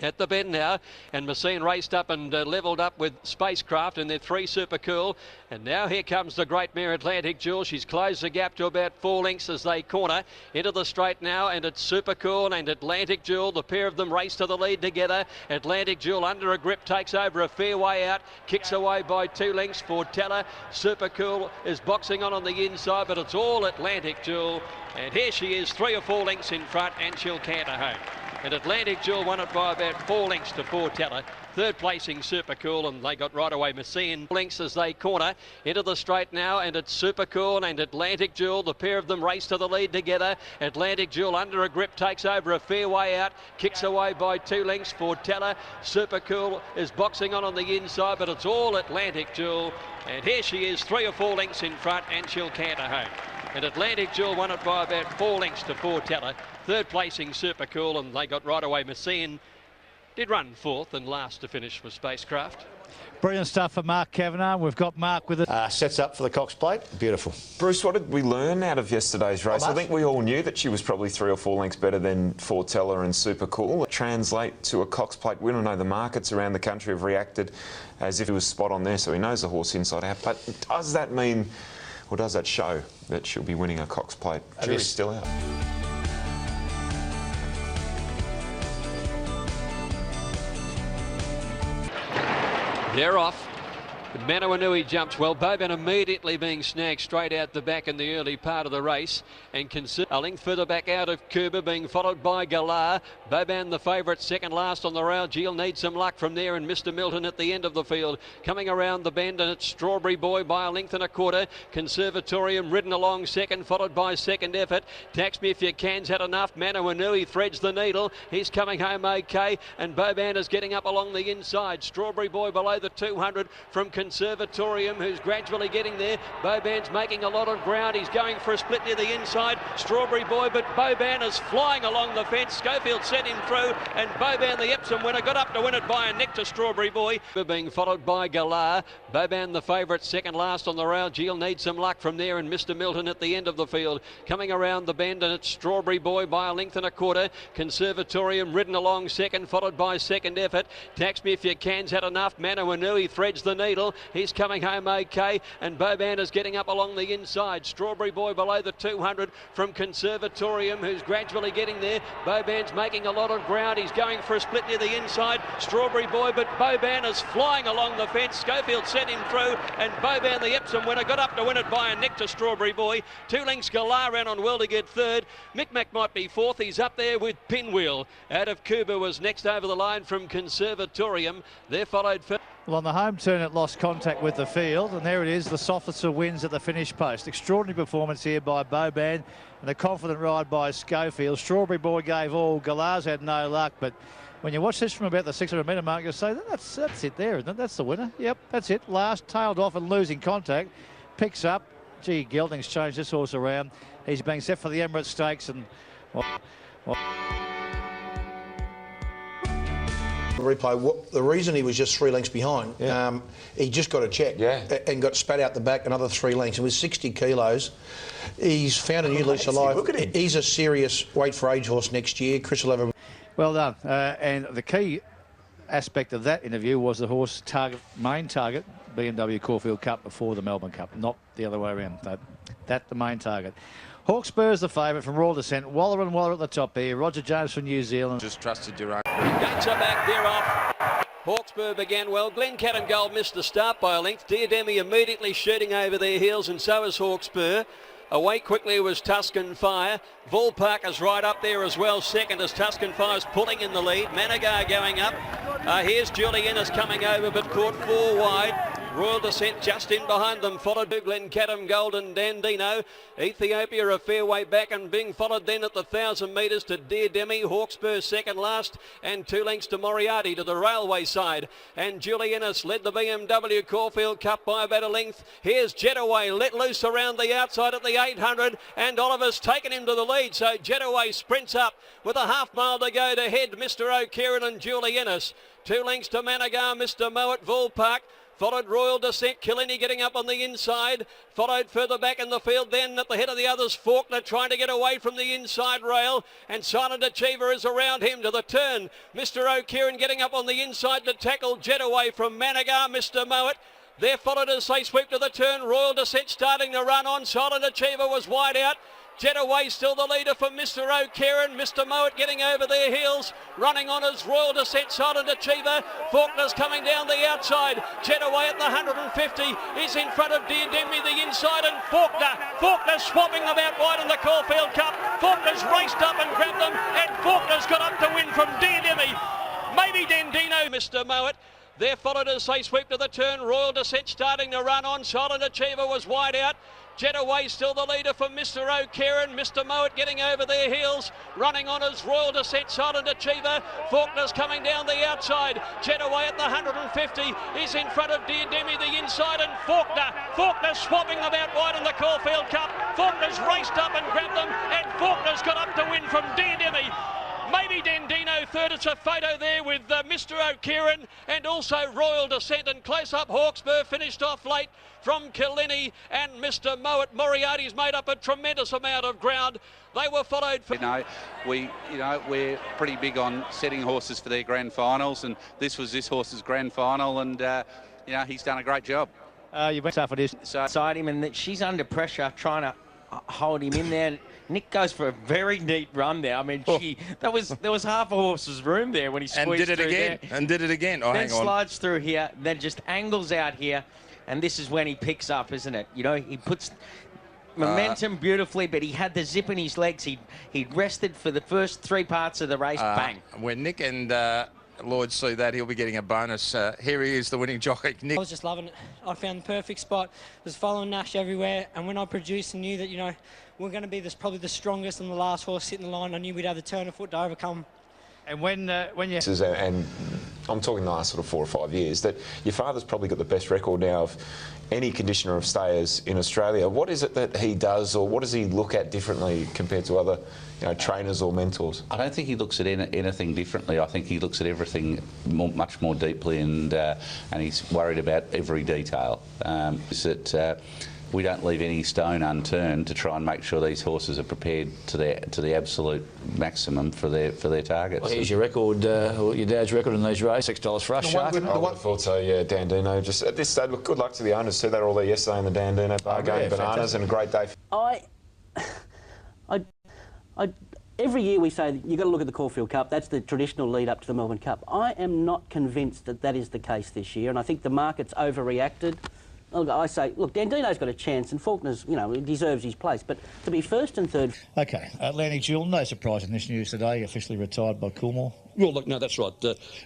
At the bend now, and Messine raced up and levelled up with Spacecraft, and they're 3 Super Cool. And now here comes the great mare Atlantic Jewel. She's closed the gap to about 4 lengths as they corner into the straight now, and it's Super Cool and Atlantic Jewel. The pair of them race to the lead together. Atlantic Jewel under a grip, takes over a fair way out, kicks away by 2 lengths for Teller. Super Cool is boxing on the inside, but it's all Atlantic Jewel. And here she is, 3 or 4 lengths in front, and she'll canter home. And Atlantic Jewel won it by about 4 lengths to Foreteller. Third placing Super Cool, and they got right away Messine. Lengths as they corner into the straight now, and it's Super Cool and Atlantic Jewel. The pair of them race to the lead together. Atlantic Jewel under a grip, takes over a fair way out, kicks away by 2 lengths for Teller. Super Cool is boxing on the inside, but it's all Atlantic Jewel. And here she is, 3 or 4 lengths in front, and she'll canter home. And Atlantic Jewel won it by about 4 lengths to Foreteller. Third placing Super Cool, and they got right away Messine. Did run 4th and last to finish for Spacecraft. Brilliant stuff for Mark Kavanagh. We've got Mark with us. Sets up for the Cox Plate. Beautiful. Bruce, what did we learn out of yesterday's race? I think we all knew that she was probably 3 or 4 lengths better than Foreteller and Super Cool. Translate to a Cox Plate win. I know the markets around the country have reacted as if it was spot on there, so he knows the horse inside out. But does that mean, or does that show that she'll be winning a Cox Plate? Jury's still out. They're off. Manawanui jumps well. Boban immediately being snagged straight out the back in the early part of the race, and a length further back out of Kuba, being followed by Galar. Boban the favourite, second last on the rail. Gilles needs some luck from there, and Mr. Milton at the end of the field. Coming around the bend, and it's Strawberry Boy by a length and a quarter. Conservatorium ridden along second, followed by Second Effort. Tax Me If You Can's had enough. Manawanui threads the needle. He's coming home okay, and Boban is getting up along the inside. Strawberry Boy below the 200 from Conservatorium, who's gradually getting there. Boban's making a lot of ground. He's going for a split near the inside. Strawberry Boy, but Boban is flying along the fence. Schofield sent him through, and Boban, the Epsom winner, got up to win it by a neck to Strawberry Boy. Being followed by Galar. Boban the favourite, second last on the rail. Gilles needs some luck from there, and Mr. Milton at the end of the field. Coming around the bend, and it's Strawberry Boy by a length and a quarter. Conservatorium ridden along second, followed by Second Effort. Tax Me If You Can's had enough. Manawanui threads the needle. He's coming home okay, and Boban is getting up along the inside. Strawberry Boy below the 200 from Conservatorium, who's gradually getting there. Boban's making a lot of ground. He's going for a split near the inside. Strawberry Boy, but Boban is flying along the fence. Schofield sent him through, and Boban, the Epsom winner, got up to win it by a neck to Strawberry Boy. 2 lengths Galar ran on well to get third. Micmac might be fourth. He's up there with Pinwheel. Out of Cuba was next over the line from Conservatorium. They're followed first. Well, on the home turn, it lost contact with the field, and there it is. The Softlister wins at the finish post. Extraordinary performance here by Boban, and a confident ride by Schofield. Strawberry Boy gave all. Galar's had no luck, but when you watch this from about the 600-metre mark, you'll say, that's it there, isn't it? That's the winner. Yep, that's it. Last, tailed off and losing contact. Picks up. Gee, Gelding's changed this horse around. He's being set for the Emirates Stakes, and... Replay. The reason he was just 3 lengths behind, he just got a check and got spat out the back another 3 lengths. And with 60 kilos, he's found a new lease of life. Look at him. He's a serious weight for age horse next year. Chris will have a... Well done. And the key aspect of that interview was the horse main target, BMW Caulfield Cup before the Melbourne Cup, not the other way around. That's the main target. Hawkspur's the favourite from Royal Descent. Waller and Waller at the top here. Roger Jones from New Zealand. Just trusted Durant. Gates are back, they're off. Hawkspur began well. Glencat and Gold missed the start by a length. Diademi immediately shooting over their heels, and so is Hawkspur. Away quickly was Tuscan Fire. Volpark is right up there as well. Second as Tuscan Fire's pulling in the lead. Managar going up. Here's Julie Ennis coming over, but caught 4 wide. Royal Descent just in behind them, followed by Glencatum, Golden Dandino. Ethiopia a fair way back, and being followed then at the 1,000 metres to Diademi. Hawkspur second last, and 2 lengths to Moriarty to the railway side. And Julie Ennis led the BMW Caulfield Cup by about a length. Here's Jetaway let loose around the outside at the 800, and Oliver's taken him to the lead. So Jetaway sprints up with a half mile to go to head Mr. O'Kieran and Julie Ennis. 2 lengths to Managar, Mr. Mowat, Volpark. Followed Royal Descent, Killini getting up on the inside. Followed further back in the field, then at the head of the others, Faulkner trying to get away from the inside rail. And Silent Achiever is around him to the turn. Mr. O'Kieran getting up on the inside to tackle Jetaway from Managar, Mr. Mowat. They're followed as they sweep to the turn. Royal Descent starting to run on. Silent Achiever was wide out. Jetaway still the leader for Mr. O'Kieran. Mr. Mowat getting over their heels. Running on as Royal Descent, Silent Achiever. Faulkner's coming down the outside. Jetaway at the 150 is in front of Diademi the inside, and Faulkner swapping them out wide in the Caulfield Cup. Faulkner's raced up and grabbed them, and Faulkner's got up to win from Diademi. Maybe Dandino, Mr. Mowat. They're followed as they sweep to the turn. Royal Descent starting to run on. Silent Achiever was wide out. Jetaway still the leader for Mr. O'Kieran. Mr. Mowat getting over their heels. Running on as Royal Descent, Silent Achiever. Faulkner's coming down the outside. Jetaway at the 150 is in front of Diademi the inside, and Faulkner swapping them out wide in the Caulfield Cup. Faulkner's raced up and grabbed them, and Faulkner's got up to win from Diademi. Maybe Dandino third. It's a photo there with Mr. O'Kieran and also Royal Descent, and close up Hawkspur finished off late from Killini and Mr. Mowat. Moriarty's made up a tremendous amount of ground. They were followed for... We're pretty big on setting horses for their grand finals, and this was this horse's grand final, and he's done a great job. You've been tough for this. Beside him, and she's under pressure trying to hold him in there. Nick goes for a very neat run there. I mean, there was half a horse's room there when he squeezed through there. And did it again. Oh, then hang on. Slides through here, then just angles out here, and this is when he picks up, isn't it? You know, he puts momentum beautifully, but he had the zip in his legs. He'd rested for the first 3 parts of the race. Bang. When Nick and Lloyd see that, he'll be getting a bonus. Here he is, the winning jockey, Nick. I was just loving it. I found the perfect spot. Was following Nash everywhere, and when I produced and knew that, we're going to be probably the strongest and the last horse sitting in the line, I knew we'd have the turn of foot to overcome. And when you... And I'm talking the last sort of 4 or 5 years, that your father's probably got the best record now of any conditioner of stayers in Australia. What is it that he does, or what does he look at differently compared to other trainers or mentors? I don't think he looks at anything differently. I think he looks at everything much more deeply, and he's worried about every detail. we don't leave any stone unturned to try and make sure these horses are prepared to the absolute maximum for their targets. Well, here's your record, your dad's record in these races. $6 for us, Shark. I would have thought so, yeah, Dandino. Just at this stage, look, good luck to the owners too. They were all there yesterday in the Dandino bar going bananas, and a great day. Every year we say you've got to look at the Caulfield Cup. That's the traditional lead up to the Melbourne Cup. I am not convinced that that is the case this year, and I think the market's overreacted. I say, look, Dandino's got a chance, and Faulkner's, you know, deserves his place. But to be first and third... OK, Atlantic Jewel, no surprise in this news today, officially retired by Coolmore. Well, look, no, that's right.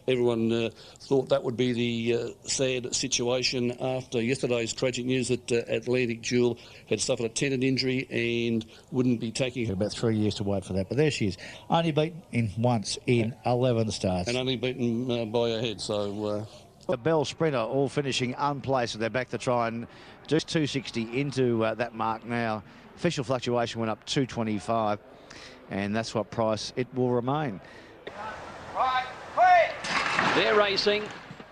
Everyone thought that would be the sad situation after yesterday's tragic news that Atlantic Jewel had suffered a tendon injury and wouldn't be taking... About 3 years to wait for that, but there she is. Only beaten once in 11 starts. And only beaten by a head, so... The Bell Sprinter all finishing unplaced. They're back to try and just 260 into that mark now. Official fluctuation went up 225, and that's what price it will remain. They're racing.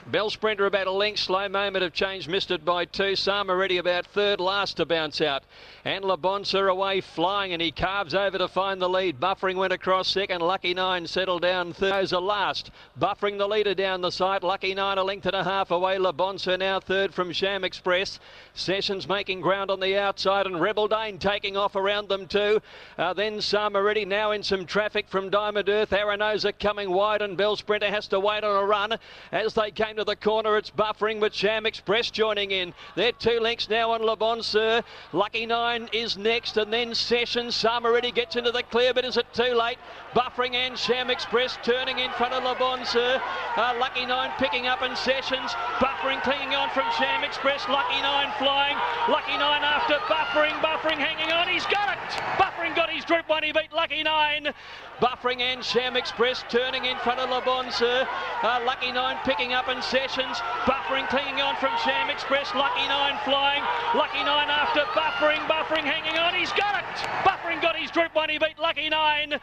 Bell Sprinter about a length, slow moment of change, missed it by 2. Sama ready about third, last to bounce out. And Labonsa away flying, and he carves over to find the lead. Buffering went across second, Lucky 9 settled down third. Those are last. Buffering the leader down the side, Lucky 9 a length and a half away. Labonsa now third from Sham Express. Sessions making ground on the outside, and Rebel Dane taking off around them too. Then Sama ready now in some traffic from Diamond Earth. Aranosa coming wide, and Bell Sprinter has to wait on a run. As they came to the corner, it's Buffering with Sham Express joining in. They're 2 lengths now on Le Bon Sir. Lucky 9 is next, and then Sessions. Sama already gets into the clear, but is it too late? Buffering and Sham Express turning in front of Le Bon Sir. Lucky 9 picking up, and Sessions. Buffering clinging on from Sham Express. Lucky 9 flying. Lucky 9 after Buffering. Buffering hanging on. He's got it. Buffering got his Group 1. He beat Lucky 9. Buffering and Sham Express turning in front of Le Bon Sir. Lucky 9 picking up, and Sessions. Buffering clinging on from Sham Express. Lucky 9 flying. Lucky 9 after Buffering. Buffering hanging on. He's got it. Buffering got his Group 1. He beat Lucky 9.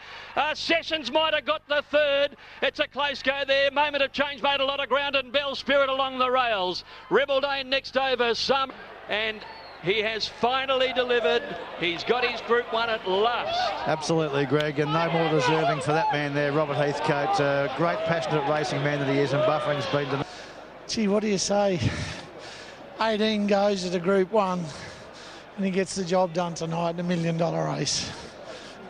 Sessions might have got the third. It's a close go there. Moment of change made a lot of ground, and Bell Spirit along the rails. Rebel Dane next over. Some, and he has finally delivered. He's got his Group 1 at last. Absolutely, Greg, and no more deserving for that man there, Robert Heathcote. Great, passionate racing man that he is, and Buffering's been... Gee, what do you say? 18 goes at a Group 1, and he gets the job done tonight in $1 million race.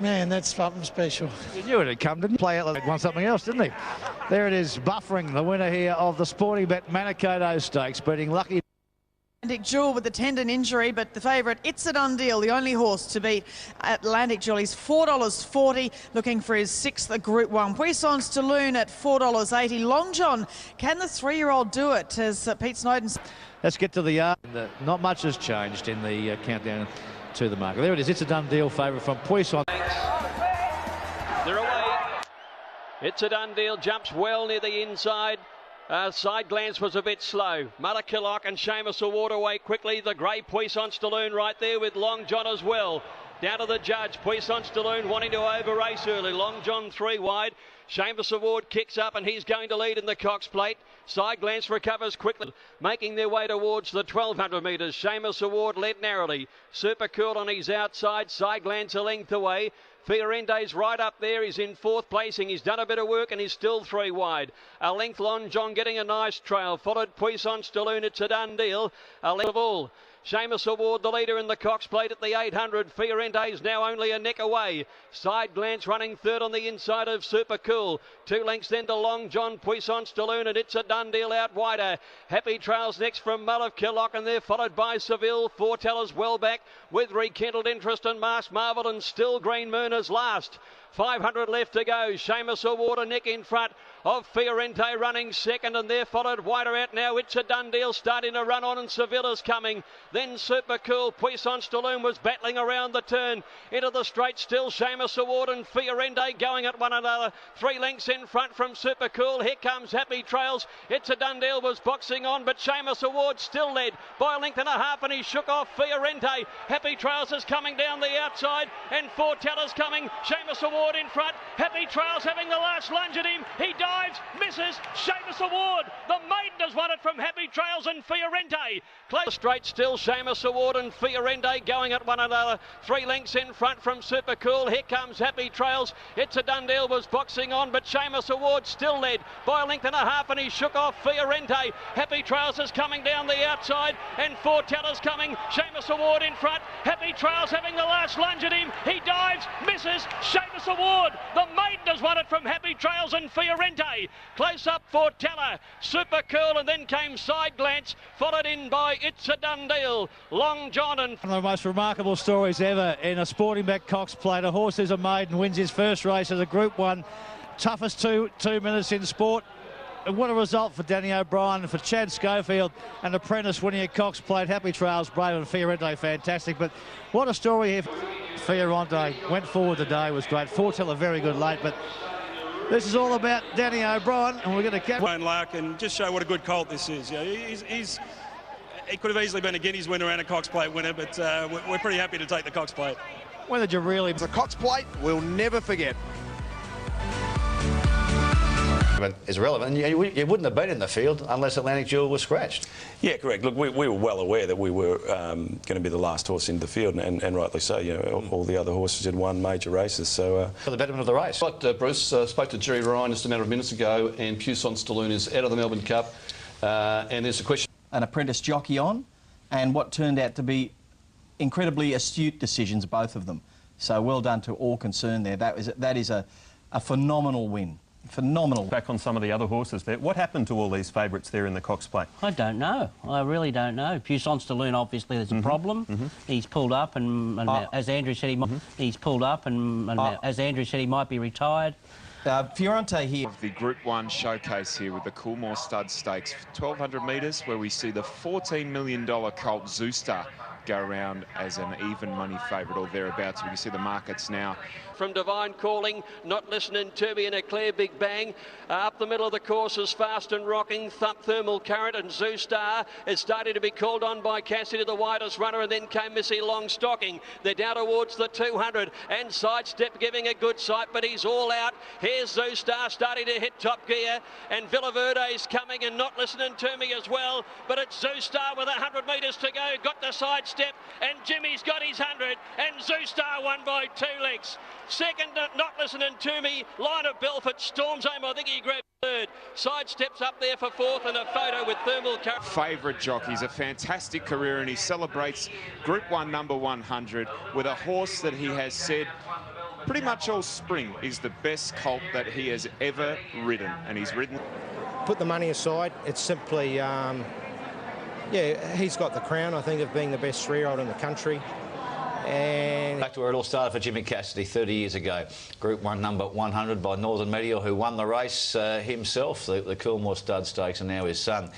Man, that's something special. You knew it'd come, didn't you? Play Outlet won something else, didn't he? There it is, Buffering, the winner here of the Sporting Bet Manikato Stakes, beating Lucky... Atlantic Jewel with the tendon injury, but the favourite, It's a Done Deal, the only horse to beat Atlantic Jewel. He's $4.40, looking for his 6th Group 1. Puissance de Lune at $4.80. Long John, can the 3-year-old do it, as Pete Snowden... Let's get to the yard. Not much has changed in the countdown to the market. There it is, It's a Done Deal, favourite from Puissance. They're away. It's a Done Deal, jumps well near the inside. Side glance was a bit slow. Mullakillock and Seamus Award away quickly. The grey Puissance de Lune right there with Long John as well. Down to the judge. Puissance de Lune wanting to over race early. Long John 3 wide. Seamus Award kicks up, and he's going to lead in the Cox Plate. Side glance recovers quickly, making their way towards the 1200 metres. Seamus Award led narrowly. Super Cool on his outside. Side glance a length away. Fiorente's right up there. He's in 4th placing. He's done a bit of work, and he's still 3 wide. A length Long John getting a nice trail. Followed Puissance de Lune. It's a Done Deal. A length of all. Seamus Award, the leader in the Cox Plate at the 800. Fiorente's now only a neck away. Side glance running third on the inside of Super Cool. 2 lengths then to Long John, Puissance de Lune, and It's a Done Deal out wider. Happy Trails next from Mullakillock, and they're followed by Seville. Foretellers well back with Rekindled Interest and Masked Marvel, and still Green Moon is last. 500 left to go. Seamus Award a neck in front of Fiorente running second, and they're followed wider out now. It's a Done Deal starting to run on, and Sevilla's coming. Then Super Cool. Puissance de Lune was battling around the turn into the straight. Still Seamus Award and Fiorente going at one another. 3 lengths in front from Super Cool. Here comes Happy Trails. It's a Done Deal was boxing on, but Seamus Award still led by a length and a half, and he shook off Fiorente. Happy Trails is coming down the outside, and Foretellers coming. Seamus Award in front. Happy Trails having the last lunge at him. He dives, misses. Seamus Award. The maiden has won it from Happy Trails and Fiorente. Close straight still. Seamus Award and Fiorente going at one another. 3 lengths in front from Super Cool. Here comes Happy Trails. It's a Done Deal was boxing on, but Seamus Award still led by a length and a half, and he shook off Fiorente. Happy Trails is coming down the outside, and Fortella's coming. Seamus Award in front. Happy Trails having the last lunge at him. He dives, misses. Seamus Award. The maiden has won it from Happy Trails and Fiorente. Close up Fortella. Super Cool, and then came Side Glance, followed in by It's a Done Deal. Long John and... One of the most remarkable stories ever in a Sporting Bet Cox Plate. A horse who's a maiden wins his first race as a Group 1. Toughest two minutes in sport. And what a result for Danny O'Brien and for Chad Schofield, an apprentice winning a Cox Plate. Happy Trails, Brave, and Fiorente, fantastic. But what a story here. Fiorente went forward today, was great. Fortella very good late, but this is all about Danny O'Brien, and we're going to catch Wayne Lark and just show what a good colt this is. You know, he could have easily been a Guineas winner and a Cox Plate winner, but we're pretty happy to take the Cox Plate. When did you really... The Cox Plate we'll never forget. Is relevant. You wouldn't have been in the field unless Atlantic Jewel was scratched. Yeah, correct. Look, we were well aware that we were going to be the last horse into the field, and rightly so. You know, all the other horses had won major races, so... For the betterment of the race. But Bruce spoke to Jerry Ryan just a matter of minutes ago, and Puissance de Lune is out of the Melbourne Cup, and there's a question... An apprentice jockey on, and what turned out to be incredibly astute decisions, both of them. So well done to all concerned there. That is a phenomenal win. Phenomenal. Back on some of the other horses there. What happened to all these favourites there in the Cox Plate? I don't know. I really don't know. Puissance de Lune, obviously, there's a problem. He's pulled up, and as Andrew said, he's pulled up, and as Andrew said, he might be retired. Fiorente here. The Group 1 showcase here with the Coolmore Stud Stakes, 1,200 metres, where we see the $14 million colt Zoostar go around as an even money favourite or thereabouts. We can see the markets now. From Divine Calling, Not Listening to Me, and a clear Big Bang. Up the middle of the course is Fast and Rocking, Thump Thermal Current, and Zoostar is starting to be called on by Cassidy, the widest runner, and then came Missy Long Stocking. They're down towards the 200, and Sidestep giving a good sight, but he's all out. Here's Zoostar starting to hit top gear, and Villaverde's coming and Not Listening to Me as well, but it's Zoostar with 100 metres to go, got the Sidestep, and Jimmy's got his 100, and Zoostar won by 2 lengths. Second, Not Listening to Me, Line of Belfort, Storm's Aim, I think he grabbed third. Sidesteps up there for fourth, and a photo with Thermal Current. Favourite jockeys, a fantastic career, and he celebrates Group 1 number 100 with a horse that he has said pretty much all spring is the best colt that he has ever ridden, and he's ridden. Put the money aside, it's simply, yeah, he's got the crown, I think, of being the best 3-year-old in the country. And back to where it all started for Jimmy Cassidy 30 years ago. Group 1 number 100 by Northern Meteor, who won the race himself, the Coolmore Stud Stakes, and now his son,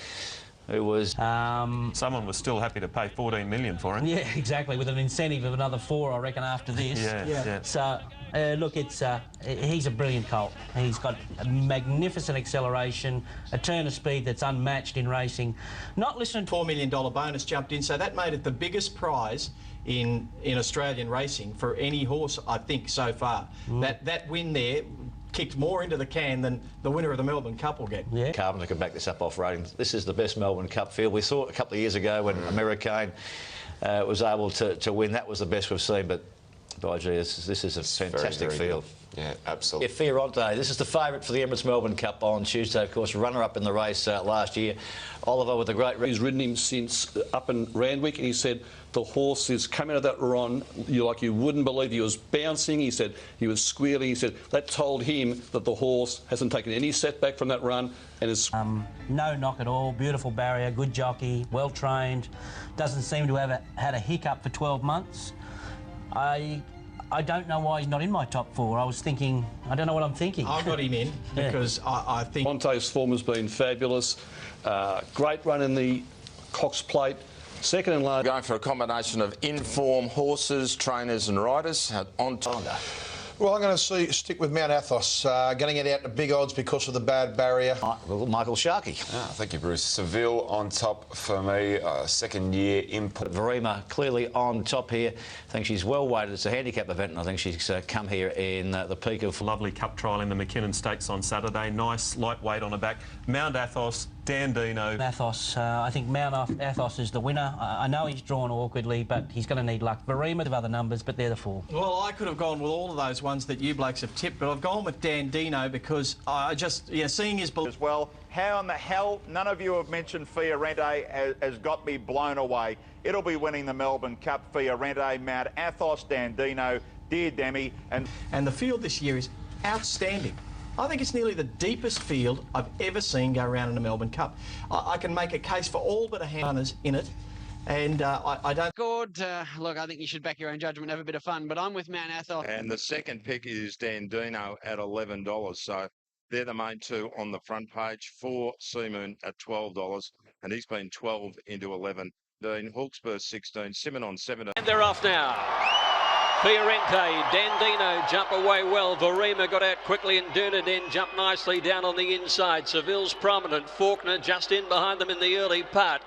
who was... Someone was still happy to pay $14 million for him. Yeah, exactly, with an incentive of another 4, I reckon, after this. Yeah. So, look, he's a brilliant colt. He's got a magnificent acceleration, a turn of speed that's unmatched in racing. Not listening to... $4 million bonus jumped in, so that made it the biggest prize in Australian racing for any horse, I think, so far. That win there kicked more into the can than the winner of the Melbourne Cup will get. Yeah. Carpenter could back this up off rating. This is the best Melbourne Cup field. We saw it a couple of years ago when Americane was able to win. That was the best we've seen, but by gee, this is a fantastic field. Yeah, absolutely. Yeah, Fiorente, this is the favourite for the Emirates Melbourne Cup on Tuesday, of course, runner-up in the race last year. Oliver with a great... He's ridden him since up in Randwick, and he said the horse is coming out of that run like you wouldn't believe. He was bouncing, he said he was squealing, he said that told him that the horse hasn't taken any setback from that run and is... no knock at all, beautiful barrier, good jockey, well-trained, doesn't seem to have had a hiccup for 12 months. I don't know why he's not in my top 4. I was thinking, I don't know what I'm thinking. I've got him in because I think... Monte's form has been fabulous. Great run in the Cox Plate. Second and last. Going for a combination of in-form horses, trainers and riders on time. Well, I'm going to stick with Mount Athos, getting it out to big odds because of the bad barrier. Michael Sharkey. Thank you, Bruce. Seville on top for me, second-year import. Verema clearly on top here. I think she's well weighted. It's a handicap event, and I think she's come here in the peak of... Lovely cup trial in the McKinnon Stakes on Saturday. Nice, lightweight on her back. Mount Athos, Dandino. Athos, I think Mount Athos is the winner. I know he's drawn awkwardly, but he's going to need luck. Verima have other numbers, but they're the 4. Well, I could have gone with all of those ones that you blokes have tipped, but I've gone with Dandino because I just, seeing his... As well, how in the hell none of you have mentioned Fiorente has got me blown away. It'll be winning the Melbourne Cup. Fiorente, Mount Athos, Dandino, Dear Demi, and the field this year is outstanding. I think it's nearly the deepest field I've ever seen go around in a Melbourne Cup. I can make a case for all but a hand runners in it, and I don't... Good. Look, I think you should back your own judgment, have a bit of fun, but I'm with Mount Athos. And the second pick is Dandino at $11. So they're the main two on the front page. 4 Seamoon at $12, and he's been 12 into 11. Dean Hawkesbury 16, Simonon 17. And they're off now. Fiorente, Dandino jump away well. Verima got out quickly and Dunedin jumped nicely down on the inside. Seville's prominent. Faulkner just in behind them in the early part.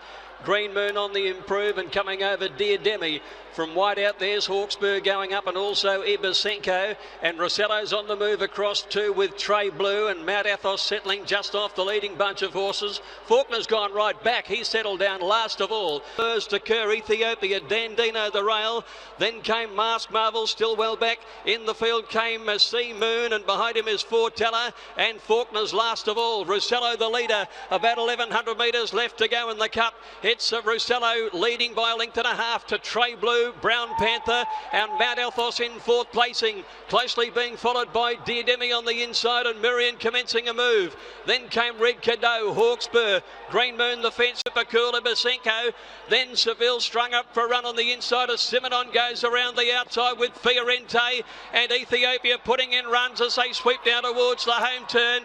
Green Moon on the improve and coming over Dear Demi. From wide out there's Hawkesbury going up and also Ibasenko, and Rossello's on the move across too with Trey Blue, and Mount Athos settling just off the leading bunch of horses. Faulkner's gone right back, he's settled down last of all. First to Kerr, Ethiopia, Dandino the rail, then came Mask Marvel still well back. In the field came Sea Moon, and behind him is Fortella, and Faulkner's last of all. Rossello the leader, about 1100 metres left to go in the cup. It's Rossello leading by a length and a half to Trey Blue, Brown Panther, and Mount Athos in 4th placing, closely being followed by Dear Demi on the inside and Miriam commencing a move. Then came Red Cadeau, Hawkesbury, Green Moon the fence, Super Cool, Ibasenko, then Seville strung up for a run on the inside as Simonon goes around the outside with Fiorente, and Ethiopia putting in runs as they sweep down towards the home turn.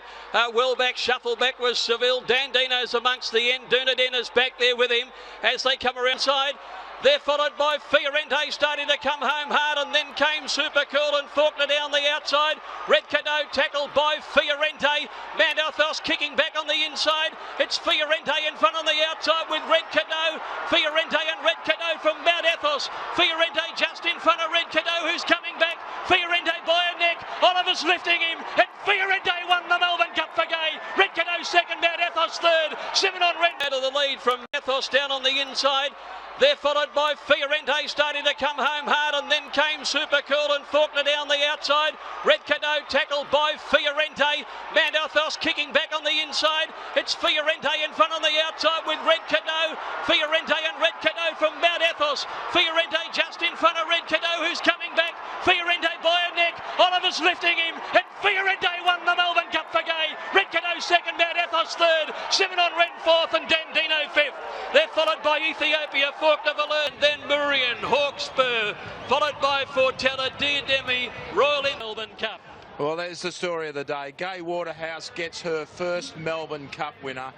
Well back, shuffle back was Seville. Dandino's amongst the end, Dunedin is back there with him as they come around side. They're followed by Fiorente starting to come home hard, and then came Super Cool and Faulkner down the outside. Red Cadeau tackled by Fiorente. Mount Athos kicking back on the inside. It's Fiorente in front on the outside with Red Cadeau. Fiorente and Red Cadeau from Mount Athos. Fiorente just in front of Red Cadeau, who's coming back. Fiorente by a neck. Oliver's lifting him, and Fiorente won the Melbourne Cup for Gay. Red Cadeau second, Mount Athos third. Simonon Red out of the lead from Athos down on the inside. They're followed by Fiorente starting to come home hard, and then came Super Cool and Faulkner down the outside. Red Cadeau tackled by Fiorente. Mount Athos kicking back on the inside. It's Fiorente in front on the outside with Red Cadeau. Fiorente and Red Cadeau from Mount Athos. Fiorente just in front of Red Cadeau, who's coming back. Fiorente by a neck. Oliver's lifting him, and Fiorente won the Melbourne Cup for Gay. Red Cadeau second, Mount Athos third. Simonon Red fourth, and Dandino fifth. They're followed by Ethiopia, Faulkner, Valerne, then Murian, Hawkesbury, followed by Fortella, Dear Demi, Royal in Melbourne Cup. Well, there's the story of the day. Gay Waterhouse gets her first Melbourne Cup winner.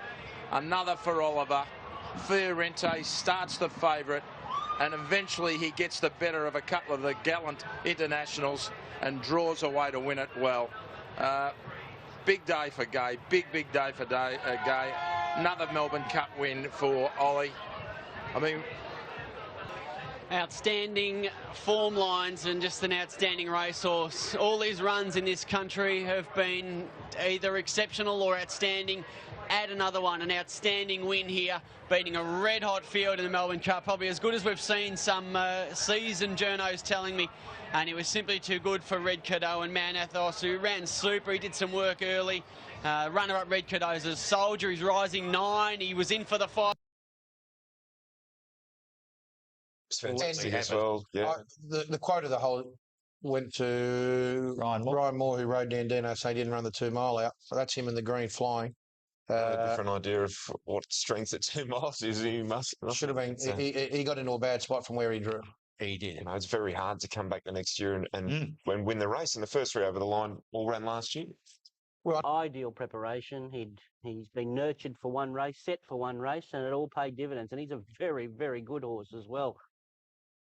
Another for Oliver. Fiorente starts the favourite, and eventually he gets the better of a couple of the gallant internationals and draws away to win it well. Big day for Gay. Big day for Gay. Another Melbourne Cup win for Ollie. I mean, outstanding form lines and just an outstanding racehorse. All these runs in this country have been either exceptional or outstanding. Add another one, an outstanding win here, beating a red-hot field in the Melbourne Cup, probably as good as we've seen some seasoned journos telling me. And it was simply too good for Red Cadeau and Mount Athos, who ran super. He did some work early. Runner-up Red Cadeau's a soldier. He's rising 9. He was in for the fight. It's fantastic as well. Yeah. The quote of the whole went to Ryan Moore, who rode Dandino, saying he didn't run the 2 mile out. So that's him in the green flying. A different idea of what strength at 2 miles is. He must should have been. He got into a bad spot from where he drew. He did. You know, it's very hard to come back the next year and win the race. And the first 3 over the line all ran last year. Well, ideal preparation. He's been nurtured for one race, set for one race, and it all paid dividends. And he's a very, very good horse as well.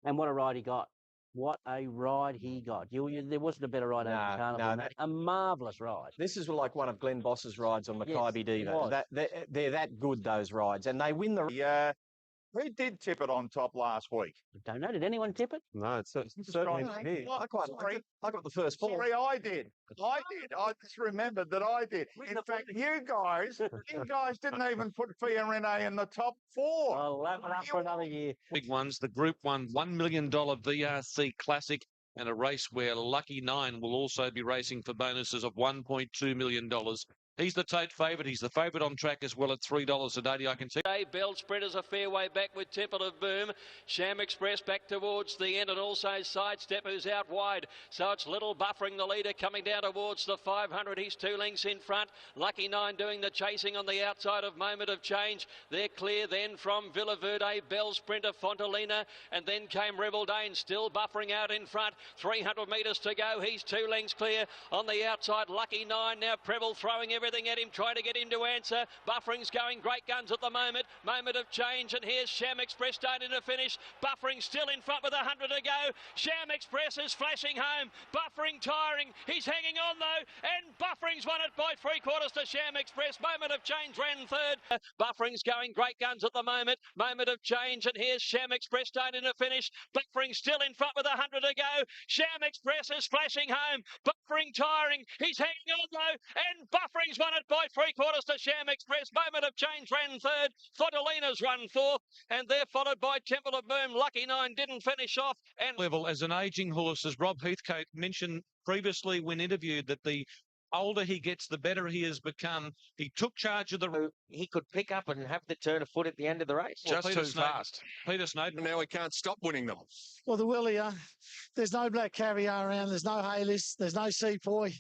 And what a ride he got. What a ride he got. There wasn't a better ride over the Carnival. No. A marvellous ride. This is like one of Glenn Boss's rides on Mackay Diva. They're that good, those rides. And they win the... Who did tip it on top last week? Don't know. Did anyone tip it? No, it's certainly me. I quite liked it. I got the first four. Sorry, I did. I just remembered that I did. In fact, you guys didn't even put Fiorente in the top four. I'll lap it up for another year. Big ones, the Group 1 $1 million VRC Classic, and a race where Lucky 9 will also be racing for bonuses of $1.2 million. He's the tote favourite. He's the favourite on track as well at $3.80. I can see. Bell Spreaders a fair way back with Temple of Boom. Sham Express back towards the end, and also Sidestep, who's out wide. So it's Little buffering the leader coming down towards the 500. He's 2 lengths in front. Lucky 9 doing the chasing on the outside of Moment of Change. They're clear then from Villa Verde, Bell Sprinter, Fontalina, and then came Rebel Dane, still buffering out in front. 300 metres to go. He's 2 lengths clear on the outside. Lucky 9 now. Preble throwing everything at him, trying to get him to answer. Buffering's going great guns at the moment. Moment of Change, and here's Sham Express starting to finish. Buffering still in front with 100 to go. Sham Express is flashing home. Buffering tiring. He's hanging on though, and Buffering's won it by 3/4 to Sham Express. Moment of Change ran third. Buffering's going great guns at the moment. Moment of Change, and here's Sham Express starting to finish. Buffering still in front with 100 to go. Sham Express is flashing home. Buffering tiring. He's hanging on though, and Buffering's won it by 3/4 to Sham Express. Moment of Change ran third. Fontalina's run fourth, and they're followed by Temple of Boom. Lucky 9 didn't finish off. And level as an ageing horse, as Rob Heathcote mentioned previously when interviewed, that the older he gets, the better he has become. He took charge of the... He could pick up and have the turn of foot at the end of the race. Well, just too fast. Peter Snowden. Now he can't stop winning them. Well, the Willie, there's no black caviar around. There's no Haylis. There's no Sepoy.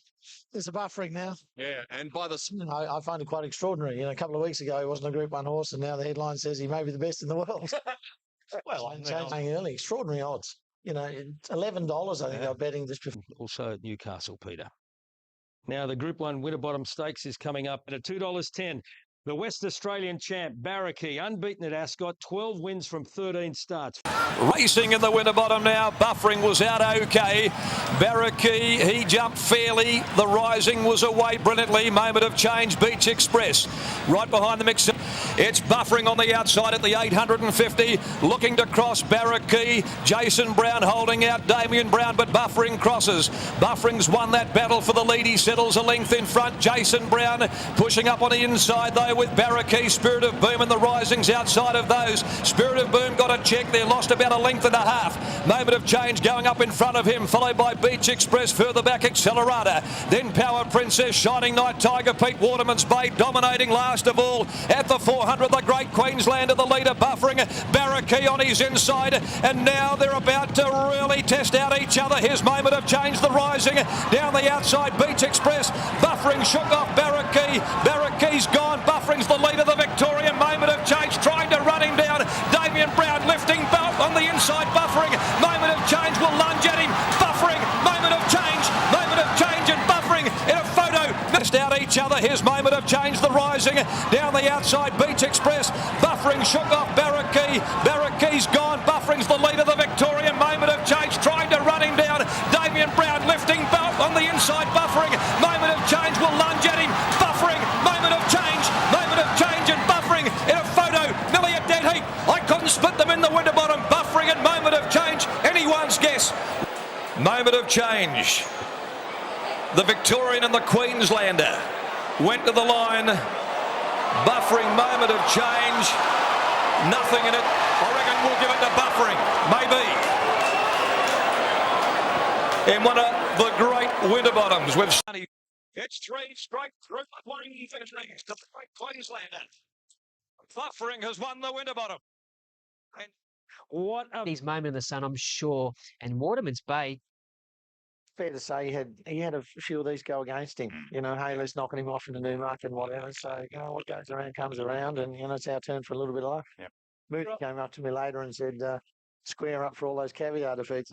There's a buffering now. Yeah, and by the... I find it quite extraordinary. A couple of weeks ago, he wasn't a Group 1 horse, and now the headline says he may be the best in the world. Well, I'm saying early, extraordinary odds. It's $11, I think, they're betting this before. Also at Newcastle, Peter. Now, the Group 1 Winterbottom Stakes is coming up at $2.10. The West Australian champ, Barrackey, unbeaten at Ascot, 12 wins from 13 starts. Racing in the Winterbottom now. Buffering was out okay. Barrackey, he jumped fairly. The Rising was away brilliantly. Moment of Change, Beach Express. Right behind the mix. It's Buffering on the outside at the 850. Looking to cross Barrackey. Jason Brown holding out Damien Brown, but Buffering crosses. Buffering's won that battle for the lead. He settles a length in front. Jason Brown pushing up on the inside though with Barrackey. Spirit of Boom and the Rising's outside of those. Spirit of Boom got a check there. Lost about a length and a half. Moment of Change going up in front of him, followed by Beach Express. Further back, Accelerator. Then Power Princess, Shining Knight, Tiger Pete, Waterman's Bay dominating last of all. At the 400, the Great Queenslander, the leader, Buffering. Barrackey on his inside. And now they're about to really test out each other. Here's Moment of Change, the Rising. Down the outside, Beach Express. Buffering shook off Barrackey. Barrackey's gone. Buffering's the leader, the Victorian. Moment of Change trying to run him down. Damien Brown lifting belt on the inside. Buffering. Moment of Change will lunge at him. Buffering. Moment of Change. Moment of Change and Buffering in a photo. Missed out each other. Here's Moment of Change, the Rising. Down the outside, Beach Express. Buffering shook off Barrackey. Barrackey's gone. Buffering's the leader, the Victorian. Moment of Change trying to run him down. Damien Brown lifting belt on the inside. Buffering. Moment of Change will lunge at him. Buffering. Moment of Change. Moment of Change and Buffering in a photo. Nearly a dead heat. I couldn't split them in the Winterbottom. Buffering and Moment of Change. Anyone's guess. Moment of Change. The Victorian and the Queenslander went to the line. Buffering, Moment of Change. Nothing in it. I reckon we'll give it to Buffering. Maybe. In one of the great Winterbottoms with Sunny. It's 3 straight through to the Great Queenslander. Buffering has won the Winterbottom. And what his moment in the sun, I'm sure. And Waterman's Bay. Fair to say he had a few of these go against him. Haley's knocking him off in the Newmarket and whatever. So, what goes around comes around, and it's our turn for a little bit of luck. Yep. Moody came up to me later and said, square up for all those caviar defeats.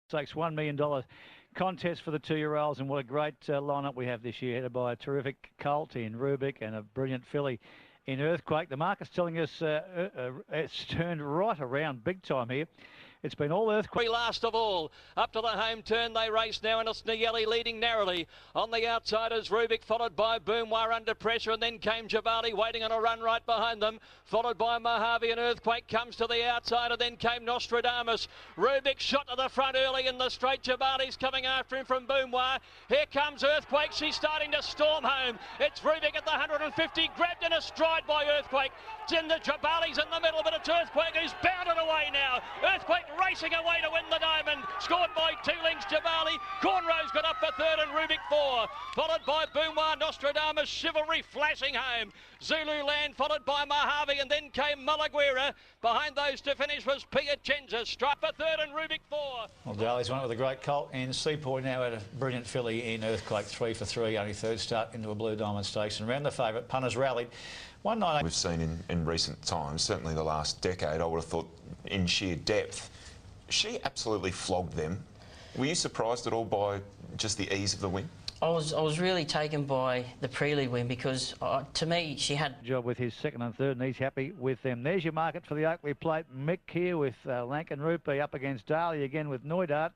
Takes $1 million contest for the 2-year-olds, and what a great lineup we have this year, headed by a terrific colt in Rubik and a brilliant filly in Earthquake. The market's telling us it's turned right around big time here. It's been all earthquake. Last of all, up to the home turn they race now, and it's Nayeli leading narrowly. On the outside is Rubik, followed by Boomwire under pressure, and then came Javali waiting on a run right behind them, followed by Mojave, and Earthquake comes to the outside, and then came Nostradamus. Rubik shot to the front early in the straight. Javali's coming after him from Boomwire. Here comes Earthquake. She's starting to storm home. It's Rubik at the 150, grabbed in a stride by Earthquake. Javali's in the middle, but it's Earthquake who's bounded away now. Earthquake racing away to win the diamond. Scored by 2 lengths, Javali. Cornrow's got up for third and Rubik 4. Followed by Boomwire, Nostradamus, Chivalry flashing home. Zululand followed by Mojave, and then came Malaguera. Behind those to finish was Piacenza. Struck for third and Rubik 4. Well, Daly's won it with a great colt, and Seapoy now had a brilliant filly in Earthquake, 3 for 3, only third start into a Blue Diamond Stakes, and round the favourite, Punters rallied. 198. We've seen in recent times, certainly the last decade, I would have thought in sheer depth, she absolutely flogged them. Were you surprised at all by just the ease of the win? I was really taken by the Prelude win because, to me, she had... Job with his second and third, and he's happy with them. There's your market for the Oakley Plate. Mick here with Lankan Rupee up against Daly again with Noidart.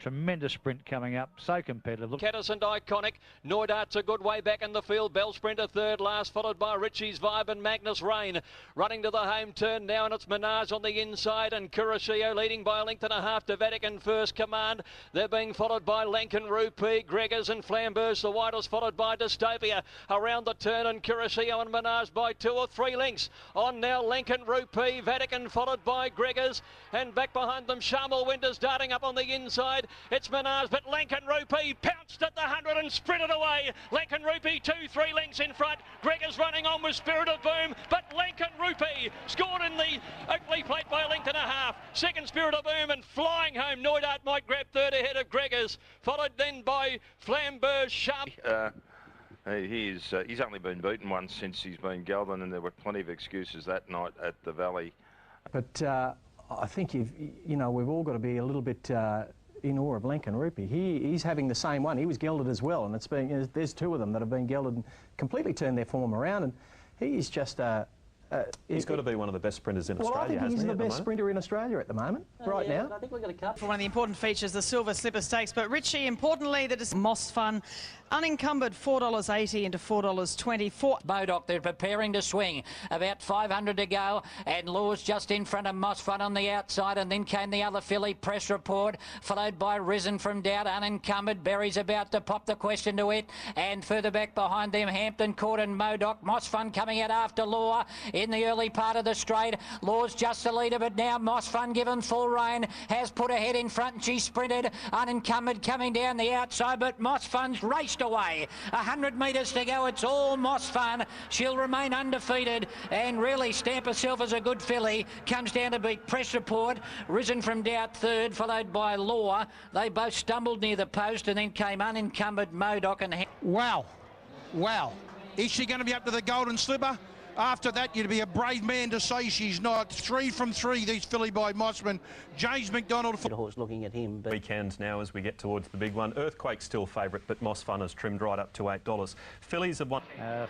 Tremendous sprint coming up, so competitive. Look. Caddis and Iconic. Noidart's a good way back in the field. Bell Sprinter third last, followed by Richie's Vibe and Magnus Rain. Running to the home turn now, and it's Menage on the inside, and Kuroshio leading by a length and a half to Vatican First Command. They're being followed by Lankan Rupee, Gregors and Flambeuse, the widest, followed by Dystopia. Around the turn, and Kuroshio and Menage by 2 or 3 lengths. On now, Lankan Rupee, Vatican followed by Gregors, and back behind them, Sharmal Winters darting up on the inside. It's Menage, but Lankan Rupee pounced at the 100 and sprinted away. Lankan Rupee 2-3 lengths in front. Gregor's running on with Spirit of Boom, but Lankan Rupee scored in the Oakley Plate by a length and a half. Second, Spirit of Boom, and flying home. Noidart might grab third ahead of Gregors, followed then by Flambeuse, Sharp. He's only been beaten once since he's been gelded, and there were plenty of excuses that night at the Valley. But I think we've all got to be a little bit in awe of Lankan Rupee. He's having the same one. He was gelded as well, and it's been there's 2 of them that have been gelded and completely turned their form around, and he's just he's got to be one of the best sprinters in Australia, I think hasn't he's he, the best sprinter in Australia at the moment, right now. I think we've got a couple. For one of the important features, the Silver Slipper Stakes. But Richie, importantly, that is Moss Fun, unencumbered, $4.80 into $4.24. Modoc, they're preparing to swing. About 500 to go, and Laws just in front of Moss Fun on the outside, and then came the other filly, Press Report, followed by Risen from Doubt, unencumbered. Berry's about to pop the question to it, and further back behind them, Hampton Court and Modoc. Moss Fun coming out after Law in the early part of the straight. Law's just the leader, but now Moss Fun, given full rein, has put her head in front, and she sprinted, unencumbered, coming down the outside, but Moss Fun's raced away. 100 metres to go. It's all Moss Fun. She'll remain undefeated and really stamp herself as a good filly. Comes down to beat Press Report. Risen from Doubt third, followed by Law. They both stumbled near the post, and then came unencumbered Modoc and... Wow. Is she going to be up to the Golden Slipper? After that, you'd be a brave man to say she's not. 3 from 3, these filly by Mossman. James McDonald. The horse looking at him. But... Weekend now as we get towards the big one. Earthquake's still favourite, but Moss Fun has trimmed right up to $8. Fillies have won.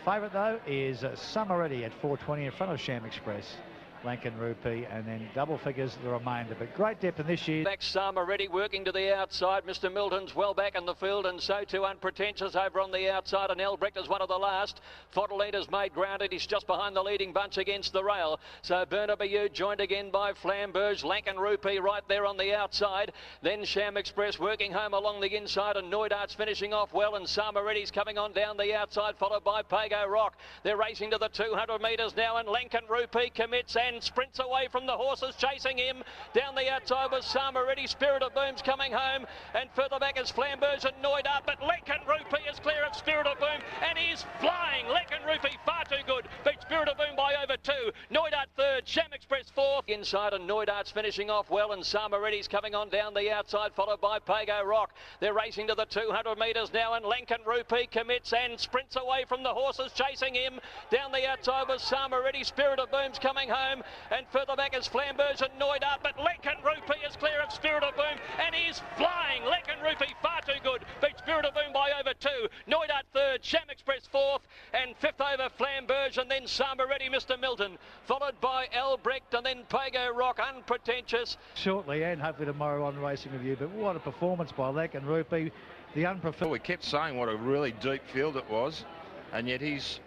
Favourite, though, is Summer Ready at $4.20 in front of Sham Express. Lankan Rupee, and then double figures the remainder. But great depth in this year. Back Sama ready, working to the outside. Mr. Milton's well back in the field, and so too Unpretentious over on the outside, and Elbrecht is one of the last. Fodolita's made grounded. He's just behind the leading bunch against the rail. So Burnaby joined again by Flambeuse. Lankan Rupee right there on the outside. Then Sham Express working home along the inside, and Noidart's finishing off well, and Sama Ready's coming on down the outside, followed by Pago Rock. They're racing to the 200 metres now, and Lankan Rupee commits and sprints away from the horses chasing him. Down the outside was Sama Ready. Spirit of Boom's coming home, and further back is Flambeuse and Noidart, but Lankan Rupee is clear of Spirit of Boom, and he's flying. Lankan Rupee far too good. Beat Spirit of Boom by over 2. Noidart third, Sham Express fourth. Inside, and Noidart's finishing off well, and Sama Ready's coming on down the outside, followed by Pago Rock. They're racing to the 200 metres now, and Lankan Rupee commits and sprints away from the horses chasing him. Down the outside was Sama Ready. Spirit of Boom's coming home, and further back is Flambeuse and Noidart, but Lankan Rupee is clear of Spirit of Boom, and he's flying. Lankan Rupee far too good. Beat Spirit of Boom by over 2. Noidart third, Sham Express fourth, and fifth over Flambeuse, and then Sama Ready, Mr. Milton, followed by Elbrecht, and then Pago Rock. Rock, Unpretentious. Shortly and hopefully tomorrow on Racing Review, but what a performance by Lankan Rupee. The unpreferred. We kept saying what a really deep field it was, and yet he's,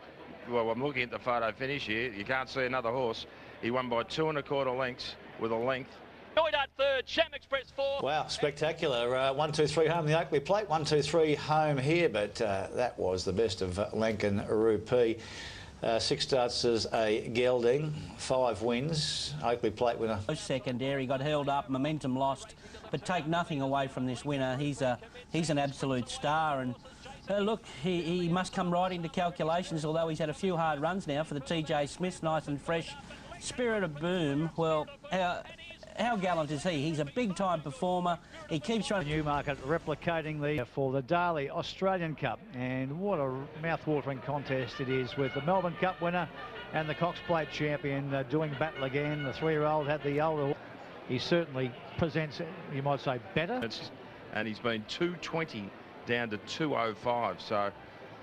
well, I'm looking at the photo finish here. You can't see another horse. He won by 2 1/4 lengths with a length. Noidart third, Sham Express fourth. Wow, spectacular. 1, 2, 3 home the Oakley Plate. 1, 2, 3 home here, but that was the best of Lankan Rupee. 6 starts as a gelding, 5 wins, Oakley Plate winner. Second there, he got held up, momentum lost, but take nothing away from this winner. He's an absolute star, and look, he must come right into calculations, although he's had a few hard runs now for the TJ Smiths, nice and fresh. Spirit of Boom, well, how gallant is he? He's a big-time performer. He keeps running. Newmarket replicating the for the Darley Australian Cup, and what a mouth-watering contest it is with the Melbourne Cup winner and the Cox Plate champion doing battle again. The 3-year-old had the older. He certainly presents, you might say, better. And he's been 220 down to 205, so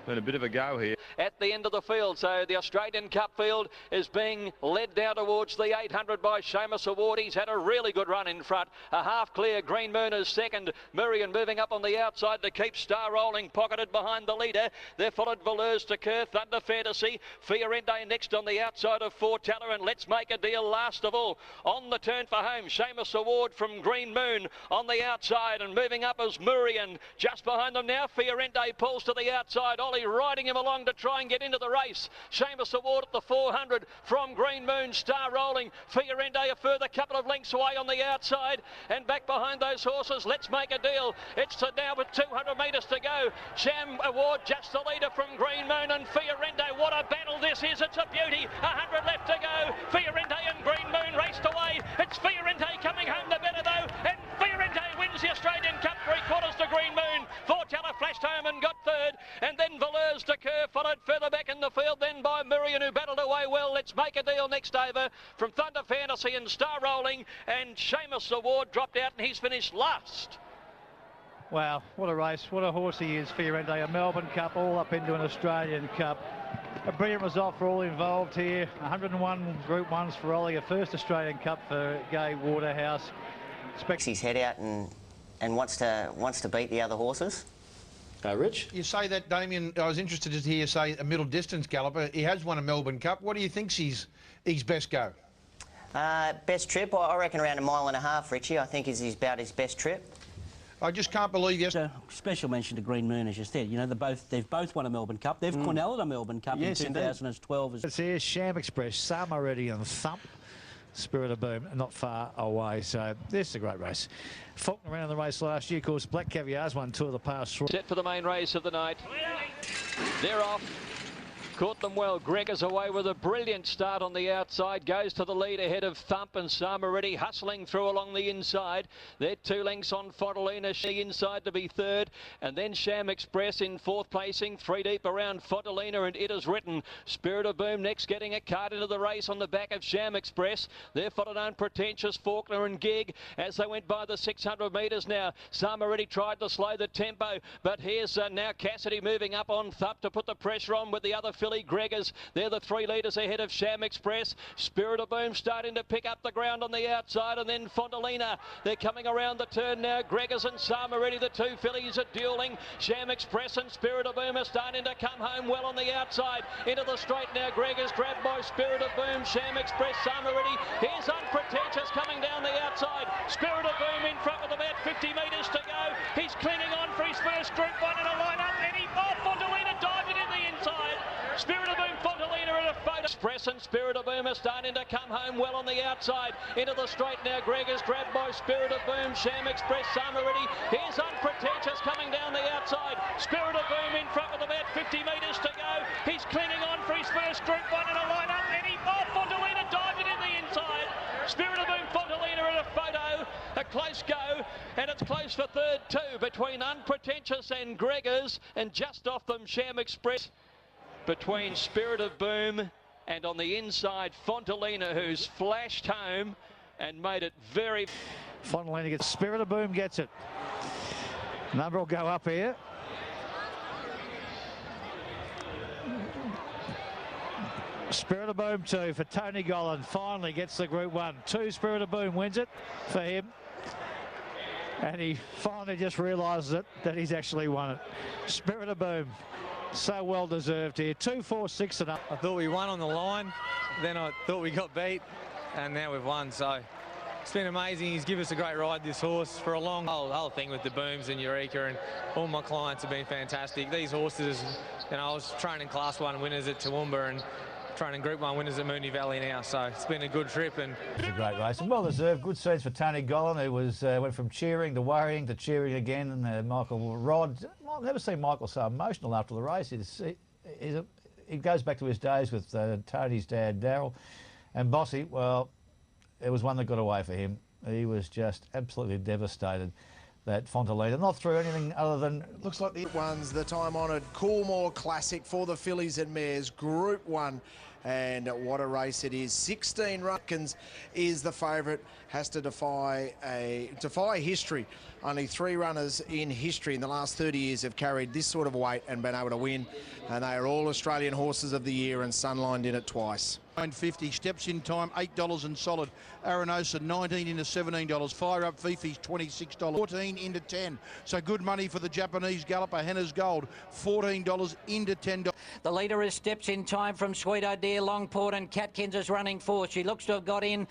been a bit of a go here. At the end of the field, so the Australian Cup field is being led down towards the 800 by Seamus Award. He's had a really good run in front. A half clear, Green Moon is second. Murrian moving up on the outside to keep Star Rolling pocketed behind the leader. They're followed Valeurs to Kerr, Thunder Fantasy, Fiorente next on the outside of Forteller, and Let's Make a Deal last of all. On the turn for home, Seamus Award from Green Moon on the outside, and moving up is Murrian. Just behind them now, Fiorente pulls to the outside. Ollie riding him along to try and get into the race. Seamus Award at the 400 from Green Moon, Star Rolling. Fiorente a further couple of lengths away on the outside, and back behind those horses, Let's Make a Deal. It's now with 200 metres to go. Sham Award just the leader from Green Moon, and Fiorente. What a battle this is. It's a beauty. 100 left to go. Fiorente and Green Moon raced away. It's Fiorente coming home the better though, and Fiorente wins the Australian Cup 3/4 to Green Moon. Forteller flashed home and got third, and then Valeurs to Kerr, followed further back in the field then by Murrian, who battled away well. Let's Make a Deal next over from Thunder Fantasy and Star Rolling, and Seamus Award dropped out and he's finished last. Wow, what a race, what a horse he is, Fiorente. A Melbourne Cup all up into an Australian Cup. A brilliant result for all involved here. 101 Group 1s for Ollie, a first Australian Cup for Gai Waterhouse. His head out and wants to beat the other horses. Rich? You say that, Damien. I was interested to hear you say a middle distance galloper. He has won a Melbourne Cup. What do you think's his best go? Best trip, I reckon around 1.5 miles, Richie. I think is about his best trip. I just can't believe you. Special mention to Green Moon, as you said. You know, they've both won a Melbourne Cup. They've cornelled a Melbourne Cup in 2012. It's here, Sham Express, Summer Ready and Thump. Spirit of Boom, not far away. So this is a great race. Faulkner ran in the race last year. Of course, Black Caviar's won 2 of the past 3. Set for the main race of the night. They're off. Caught them well. Gregor's away with a brilliant start on the outside. Goes to the lead ahead of Thump, and Samariti hustling through along the inside. They're 2 lengths on Fontalina. She inside to be third. And then Sham Express in 4th placing. 3 deep around Fontalina, and It Is Written. Spirit of Boom next getting a card into the race on the back of Sham Express. They're followed Unpretentious, Faulkner and Gig as they went by the 600 metres now. Samariti tried to slow the tempo, but here's now Cassidy moving up on Thump to put the pressure on with the other filly Gregors. They're the 3 leaders ahead of Sham Express. Spirit of Boom starting to pick up the ground on the outside, and then Fontalina. They're coming around the turn now. Gregors and Samariti, the 2 fillies are duelling. Sham Express and Spirit of Boom are starting to come home well on the outside. Into the straight now. Gregors grabbed by Spirit of Boom. Sham Express, Samariti. Here's Unpretentious coming down the outside. Spirit of Boom in front with about 50 metres to go. He's clinging on for his first Group 1 in a line-up, and Fontalina dived it in the inside. Spirit of Boom, Fontalina in a photo. Express and Spirit of Boom are starting to come home well on the outside. Into the straight now. Gregors grabbed by Spirit of Boom. Sham Express, Samariti. Here's Unpretentious coming down the outside. Spirit of Boom in front with about 50 metres to go. He's clinging on for his first Group 1 in a line-up, and Fontalina dived it in the inside. Spirit of Boom, Fontalina in a photo. A close go, and it's close for third too between Unpretentious and Gregors, and just off them Sham Express. Between Spirit of Boom and on the inside Fontalina, who's flashed home and made it very... Fontalina gets Spirit of Boom, gets it. Number will go up here. Spirit of Boom 2 for Tony Gollan. Finally gets the Group 1. 2 Spirit of Boom wins it for him. And he finally just realises it, that he's actually won it. Spirit of Boom. So well deserved here. 2, 4, 6 and up. I thought we won on the line. Then I thought we got beat. And now we've won. So it's been amazing. He's given us a great ride, this horse, for a long whole thing with the Booms and Eureka, and all my clients have been fantastic. These horses, you know, I was training Class 1 winners at Toowoomba and training Group 1 winners at Moonee Valley now, so it's been a good trip. And it's a great race and well deserved. Good scenes for Tony Gollan, who was went from cheering to worrying to cheering again. And Michael Rod, I've never seen Michael so emotional after the race. He goes back to his days with Tony's dad Daryl, and Bossy. Well, it was one that got away for him. He was just absolutely devastated that Fontalina, not through anything other than... Looks like the ones, the time-honoured Coolmore Classic for the fillies and mares, Group 1. And what a race it is. 16 Rutkins is the favourite, has to defy history. Only 3 runners in history in the last 30 years have carried this sort of weight and been able to win. And they are all Australian Horses of the Year, and Sunlined in it twice. 9.50, Steps in Time, $8 and solid. Arenosa, 19 into $17. Fire Up Fifi's $26. 14 into 10. So good money for the Japanese galloper, Henna's Gold, $14 into $10. The leader is Steps in Time from Sweet Idea, Longport, and Catkins is running fourth. She looks to have got in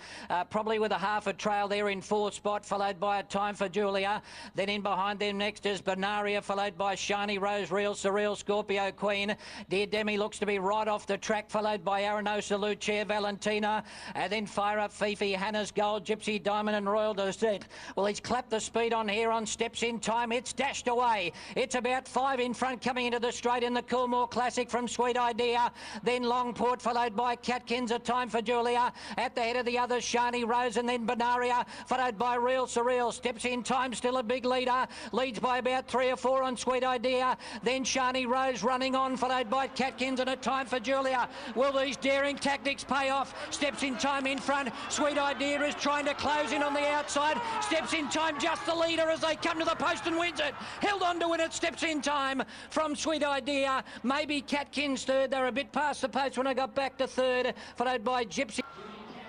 probably with a half a trail there in fourth spot, followed by A Time for Julia. Then in behind them next is Benaria, followed by Shiny Rose, Real Surreal, Scorpio Queen. Dear Demi looks to be right off the track, followed by Arenosa, Lucia, Valentina, and then Fire Up Fifi, Hannah's Gold, Gypsy Diamond and Royal Descent. Well, he's clapped the speed on here on Steps in Time. It's dashed away. It's about 5 in front coming into the straight in the Coolmore Classic from Sweet Idea. Then Longport, followed by Catkins, A Time for Julia. At the head of the others, Shani Rose, and then Benaria, followed by Real Surreal. Steps in Time, still a big leader. Leads by about 3 or 4 on Sweet Idea. Then Shani Rose running on, followed by Catkins and A Time for Julia. Will these daring tactics pay off? Steps in Time in front. Sweet Idea is trying to close in on the outside. Steps in Time just the leader as they come to the post and wins it. Held on to win it. Steps in Time from Sweet Idea. Maybe Catkins third. They're a bit past the post when I got back to third, followed by Gypsy.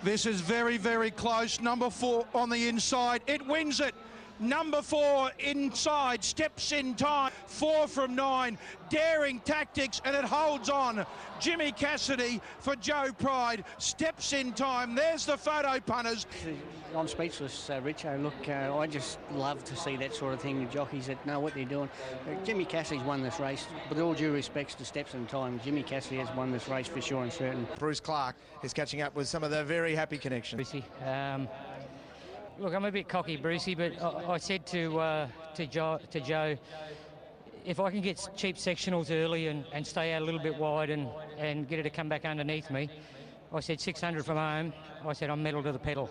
This is very, very close. Number 4 on the inside. It wins it. Number 4 inside, Steps in Time, 4 from 9, daring tactics, and it holds on. Jimmy Cassidy for Joe Pride, Steps in Time. There's the photo punters. I'm speechless, Richo. Look, I just love to see that sort of thing with jockeys that know what they're doing. Jimmy Cassidy's won this race. With all due respects to Steps in Time, Jimmy Cassidy has won this race for sure and certain. Bruce Clark is catching up with some of the very happy connections. Look, I'm a bit cocky, Brucey, but I said to Joe, if I can get cheap sectionals early and stay out a little bit wide and get her to come back underneath me, I said 600 from home. I said I'm metal to the pedal.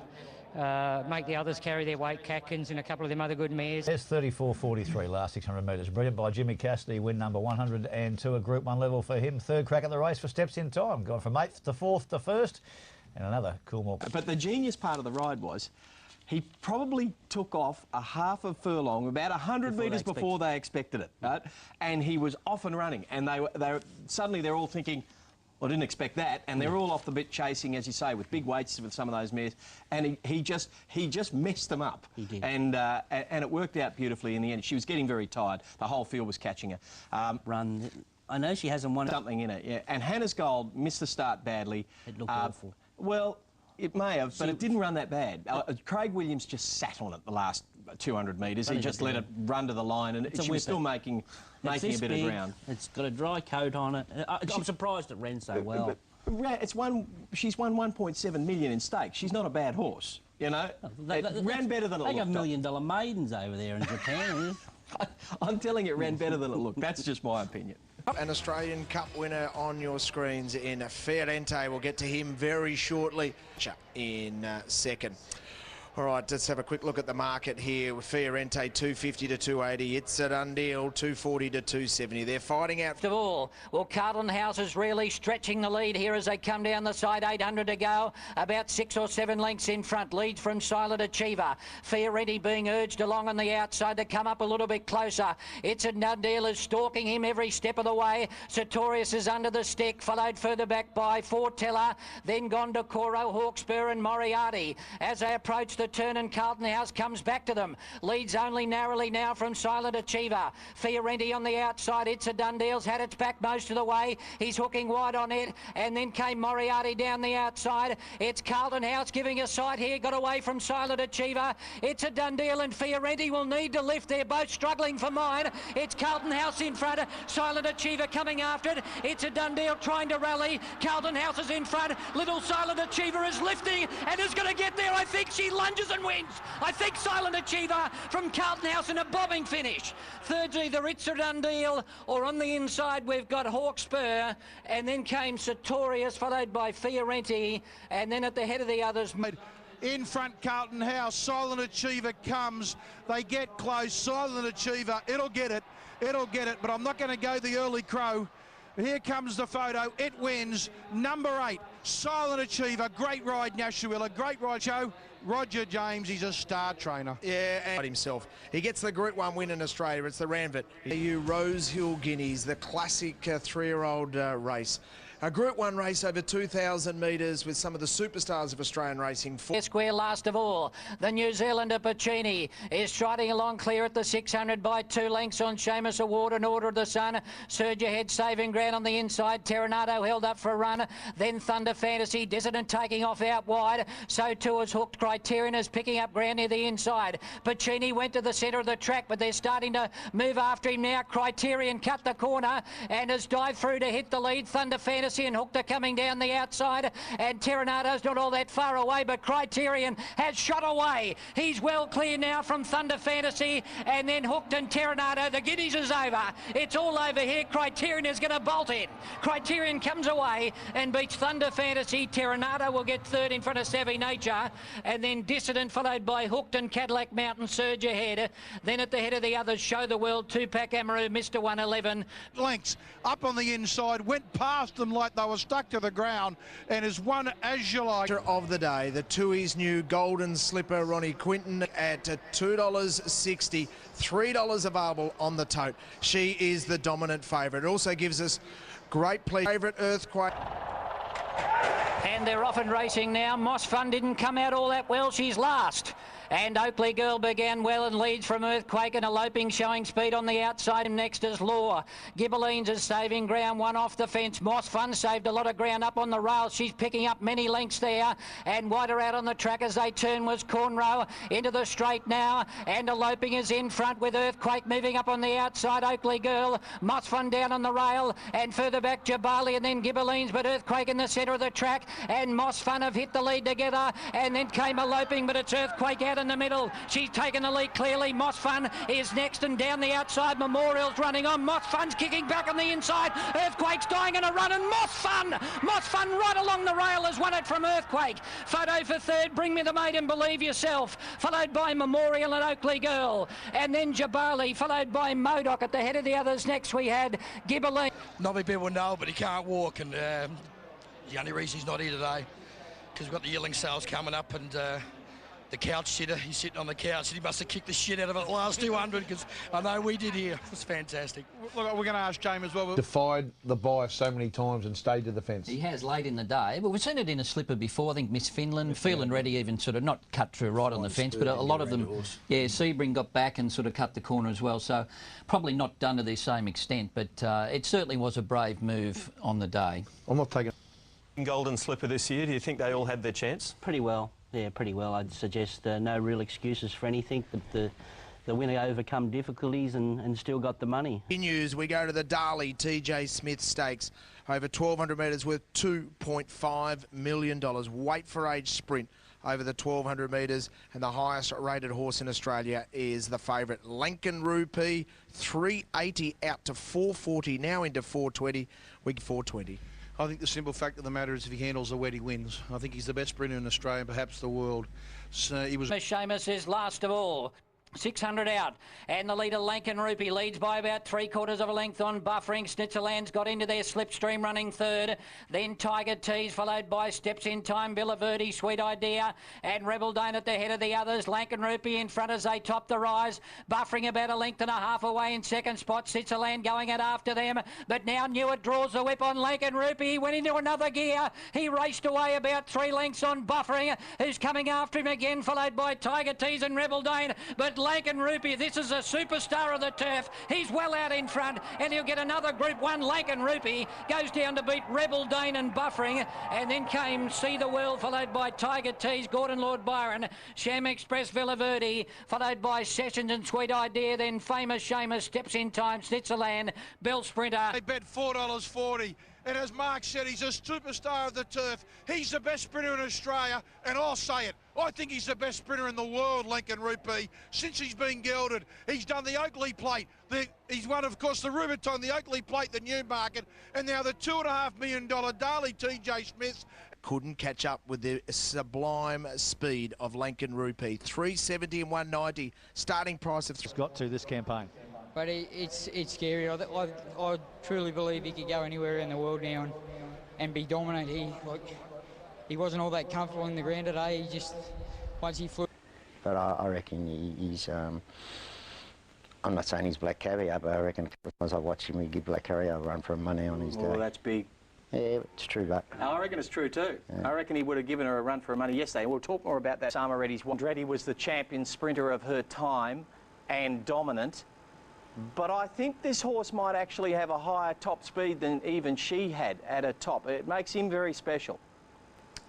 Make the others carry their weight, Catkins and a couple of them other good mares. There's 34.43 last 600 metres. Brilliant by Jimmy Cassidy. Win number 102, a Group 1 level for him. Third crack at the race for Steps in Time. Gone from 8th to 4th to 1st. And another Coolmore. But the genius part of the ride was he probably took off a half a furlong, about 100 metres before they expected it, right? And he was off and running. And suddenly they're all thinking, well, I didn't expect that. And they're all off the bit chasing, as you say, with big weights with some of those mares. And he just messed them up. He did. And it worked out beautifully in the end. She was getting very tired. The whole field was catching her. I know she hasn't won something in it, yeah. And Hannah's Gold missed the start badly. It looked awful. Well, it may have, but it didn't run that bad. Craig Williams just sat on it the last 200 metres. He just let it run to the line, and she was still making a bit of ground. It's got a dry coat on it. I'm surprised it ran so well. She's won 1.7 million in stakes. She's not a bad horse, you know. It ran better than it looked. They got $1 million maidens over there in Japan. I'm telling you, it ran better than it looked. That's just my opinion. An Australian Cup winner on your screens in Ferrente. We'll get to him very shortly in second. All right, let's have a quick look at the market here with Fiorente 250 to 280. It's a done deal 240 to 270. They're fighting out. Of all, well, Carlton House is really stretching the lead here as they come down the side. 800 to go, about 6 or 7 lengths in front. Leads from Silent Achiever. Fiorente being urged along on the outside to come up a little bit closer. It's a done deal is stalking him every step of the way. Sartorius is under the stick, followed further back by Fortella, then Gondokoro, Hawkspur and Moriarty. As they approach the turn, and Carlton House comes back to them. Leads only narrowly now from Silent Achiever. Fiorente on the outside. It's a done deal's had its back most of the way. He's hooking wide on it, and then came Moriarty down the outside. It's Carlton House giving a sight here. Got away from Silent Achiever. It's a done deal, and Fiorente will need to lift. They're both struggling for mine. It's Carlton House in front. Silent Achiever coming after it. It's a done deal trying to rally. Carlton House is in front. Little Silent Achiever is lifting and is going to get there. I think she lunges and wins. I think Silent Achiever from Carlton House in a bobbing finish. Third's either It's a Done Deal, or on the inside we've got Hawkspur, and then came Sartorius, followed by Fiorente, and then at the head of the others. In front, Carlton House. Silent Achiever comes. They get close. Silent Achiever, it'll get it. It'll get it, but I'm not going to go the early crow. Here comes the photo. It wins. Number 8, Silent Achiever. Great ride, Nashua. Great ride show. Roger James, he's a star trainer. Yeah, and himself. He gets the Group 1 win in Australia. It's the Ranvet. Rosehill Guineas, the classic 3-year-old race. A Group 1 race over 2,000 metres with some of the superstars of Australian racing. Square last of all. The New Zealander Pacini is striding along clear at the 600 by 2 lengths on Seamus Award and Order of the Sun. Surge ahead, saving ground on the inside. Terranado held up for a run. Then Thunder Fantasy, Dissident taking off out wide. So too is Hooked. Criterion is picking up ground near the inside. Pacini went to the centre of the track, but they're starting to move after him now. Criterion cut the corner and has dived through to hit the lead. Thunder Fantasy and Hooked are coming down the outside, and Terranado's not all that far away, but Criterion has shot away. He's well clear now from Thunder Fantasy, and then Hooked and Terranado. The Guineas is over. It's all over here. Criterion is going to bolt in. Criterion comes away and beats Thunder Fantasy. Terranado will get third in front of Savvy Nature, and then Dissident followed by Hooked and Cadillac Mountain Surge ahead. Then at the head of the others, Show the World, 2-Pack Amaru, Mr. 111. Lengths up on the inside, went past them like they were stuck to the ground, and is one as you like. Of the day, the Tui's new Golden Slipper, Ronnie Quinton, at $2.60, $3 available on the tote. She is the dominant favourite. It also gives us great pleasure. Favourite Earthquake. And they're off and racing now. Moss Fun didn't come out all that well. She's last. And Oakley Girl began well and leads from Earthquake, and Eloping showing speed on the outside. And next is Law. Gibberlines is saving ground, one off the fence. Moss Fun saved a lot of ground up on the rail. She's picking up many lengths there. And wider out on the track as they turn was Cornrow into the straight now. And Eloping is in front with Earthquake moving up on the outside. Oakley Girl, Moss Fun down on the rail, and further back Jabali and then Gibberlines, but Earthquake in the centre of the track. And Moss Fun have hit the lead together. And then came Eloping, but it's Earthquake out in the middle. She's taken the lead clearly. Moss Fun is next, and down the outside Memorial's running on. Moss Fun's kicking back on the inside. Earthquake's dying in a run, and Moss Fun right along the rail has won it from Earthquake. Photo for third, Bring Me the Maiden, Believe Yourself, followed by Memorial and Oakley Girl, and then Jabali, followed by Modoc. At the head of the others next we had Gibberlines. Not many people know, but he can't walk, and the only reason he's not here today because we've got the yearling sales coming up, and the couch sitter, he's sitting on the couch, and he must have kicked the shit out of it the last 200, because I know we did here. It was fantastic. Look, we're going to ask James as well. Defied the bias so many times and stayed to the fence. He has late in the day, but we've seen it in a slipper before. I think Miss Finland, Feeling Ready even sort of not cut through right on the fence, but a lot of them, yeah, Sebring got back and sort of cut the corner as well, so probably not done to the same extent, but it certainly was a brave move on the day. I'm not taking Golden Slipper this year. Do you think they all had their chance? Pretty well. Yeah, pretty well. I'd suggest no real excuses for anything. The winner overcome difficulties and still got the money. In news, we go to the Darley TJ Smith Stakes. Over 1,200 metres worth $2.5 million. Weight for age sprint over the 1,200 metres, and the highest rated horse in Australia is the favourite Lincoln Rupee, 380 out to 440, now into 420. Week 420. I think the simple fact of the matter is if he handles the wet, he wins. I think he's the best sprinter in Australia and perhaps the world. So he was. Seamus is last of all. 600 out, and the leader Lankan Rupee leads by about 3/4 of a length on Buffering. Snitzerland's got into their slipstream running third, then Tiger Tease followed by Steps in Time, Billaverde, Sweet Idea and Rebel Dane at the head of the others. Lankan Rupee in front as they top the rise. Buffering about a length and a half away in second spot. Snitzerland going it after them, but now Newitt draws the whip on Lankan Rupee. He went into another gear. He raced away about 3 lengths on Buffering, who's coming after him again, followed by Tiger Tease and Rebel Dane. But Lankan Rupee, this is a superstar of the turf. He's well out in front, and he'll get another Group 1. Lankan Rupee goes down to beat Rebel Dane and Buffering, and then came See the World, followed by Tiger Tease, Gordon Lord Byron, Sham Express, Villaverde, followed by Sessions and Sweet Idea, then Famous Seamus, Steps in Time, Snitzerland, Bell Sprinter. They bet $4.40. And as Mark said, he's a superstar of the turf. He's the best sprinter in Australia, and I'll say it. I think he's the best sprinter in the world, Lankan Rupee, since he's been gelded. He's done the Oakley Plate. He's won, of course, the Rubiton, the Oakley Plate, the Newmarket, and now the $2.5 million Darley TJ Smith. Couldn't catch up with the sublime speed of Lankan Rupee. 370 and 190, starting price of... Got to this campaign. But it's scary. I truly believe he could go anywhere in the world now and be dominant. He wasn't all that comfortable in the ground today. He just, once he flew. But I reckon he's, I'm not saying he's Black Caviar, but I reckon as I watch him, he give Black Caviar a run for money on his day. Well, that's big. Yeah, it's true, but... No, I reckon it's true too. Yeah. I reckon he would have given her a run for her money yesterday. We'll talk more about that. Sama Reddy's. Andretti was the champion sprinter of her time and dominant. But I think this horse might actually have a higher top speed than even she had at her top. It makes him very special.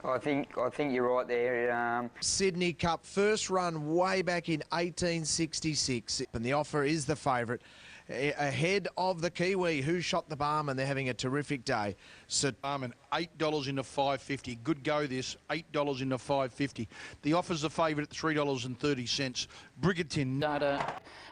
I think you're right there. Sydney Cup, first run way back in 1866. And the Offer is the favourite. Ahead of the Kiwi, who shot the Barman. They're having a terrific day. So Barman, $8 into $5.50. Good go this, $8 into $5.50. The Offer's the favourite at $3.30. Brigantine.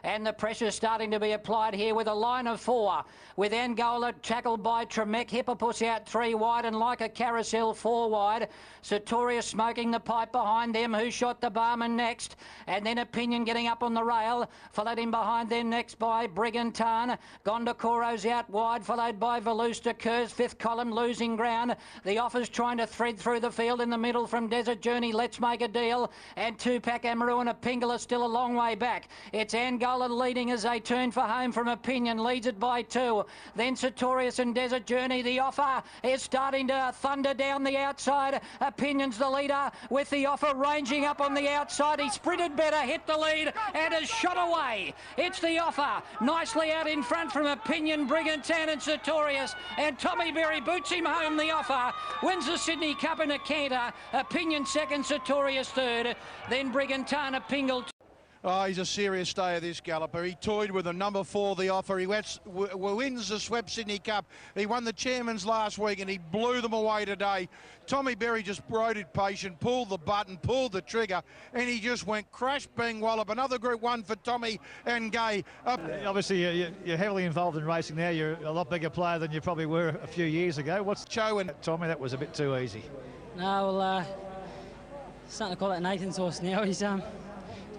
And the pressure's starting to be applied here with a line of 4. With Angola tackled by Tremec, Hippopus out 3 wide and Like a Carousel 4 wide. Sartorius smoking the pipe behind them, who shot the Barman next. And then Opinion getting up on the rail, followed in behind them next by Brigantine. Gondokoro's out wide, followed by Velusta Curse, 5th column losing ground. The Offer's trying to thread through the field in the middle from Desert Journey, Let's Make a Deal. And Tupac Amaru and a Pingala still a long way back. It's Angola leading as they turn for home from Opinion, leads it by 2. Then Sartorius and Desert Journey. The Offer is starting to thunder down the outside. Opinion's the leader with the Offer ranging up on the outside. He sprinted better, hit the lead and has shot away. It's the Offer nicely out in front from Opinion, Brigantine and Sartorius, and Tommy Berry boots him home. The Offer wins the Sydney Cup in a canter. Opinion second, Sartorius third, then Brigantine, Pingle. Oh, he's a serious day of this galloper. He toyed with a number 4, the Offer. He wins the Swept Sydney Cup. He won the Chairman's last week and he blew them away today. Tommy Berry just rode it patient, pulled the button, pulled the trigger, and he just went crash, bang, wallop. Another Group 1 for Tommy and Gay. Obviously, you're heavily involved in racing now. You're a lot bigger player than you probably were a few years ago. What's Cho and Tommy? That was a bit too easy. No, well, starting to call that Nathan's horse now. He's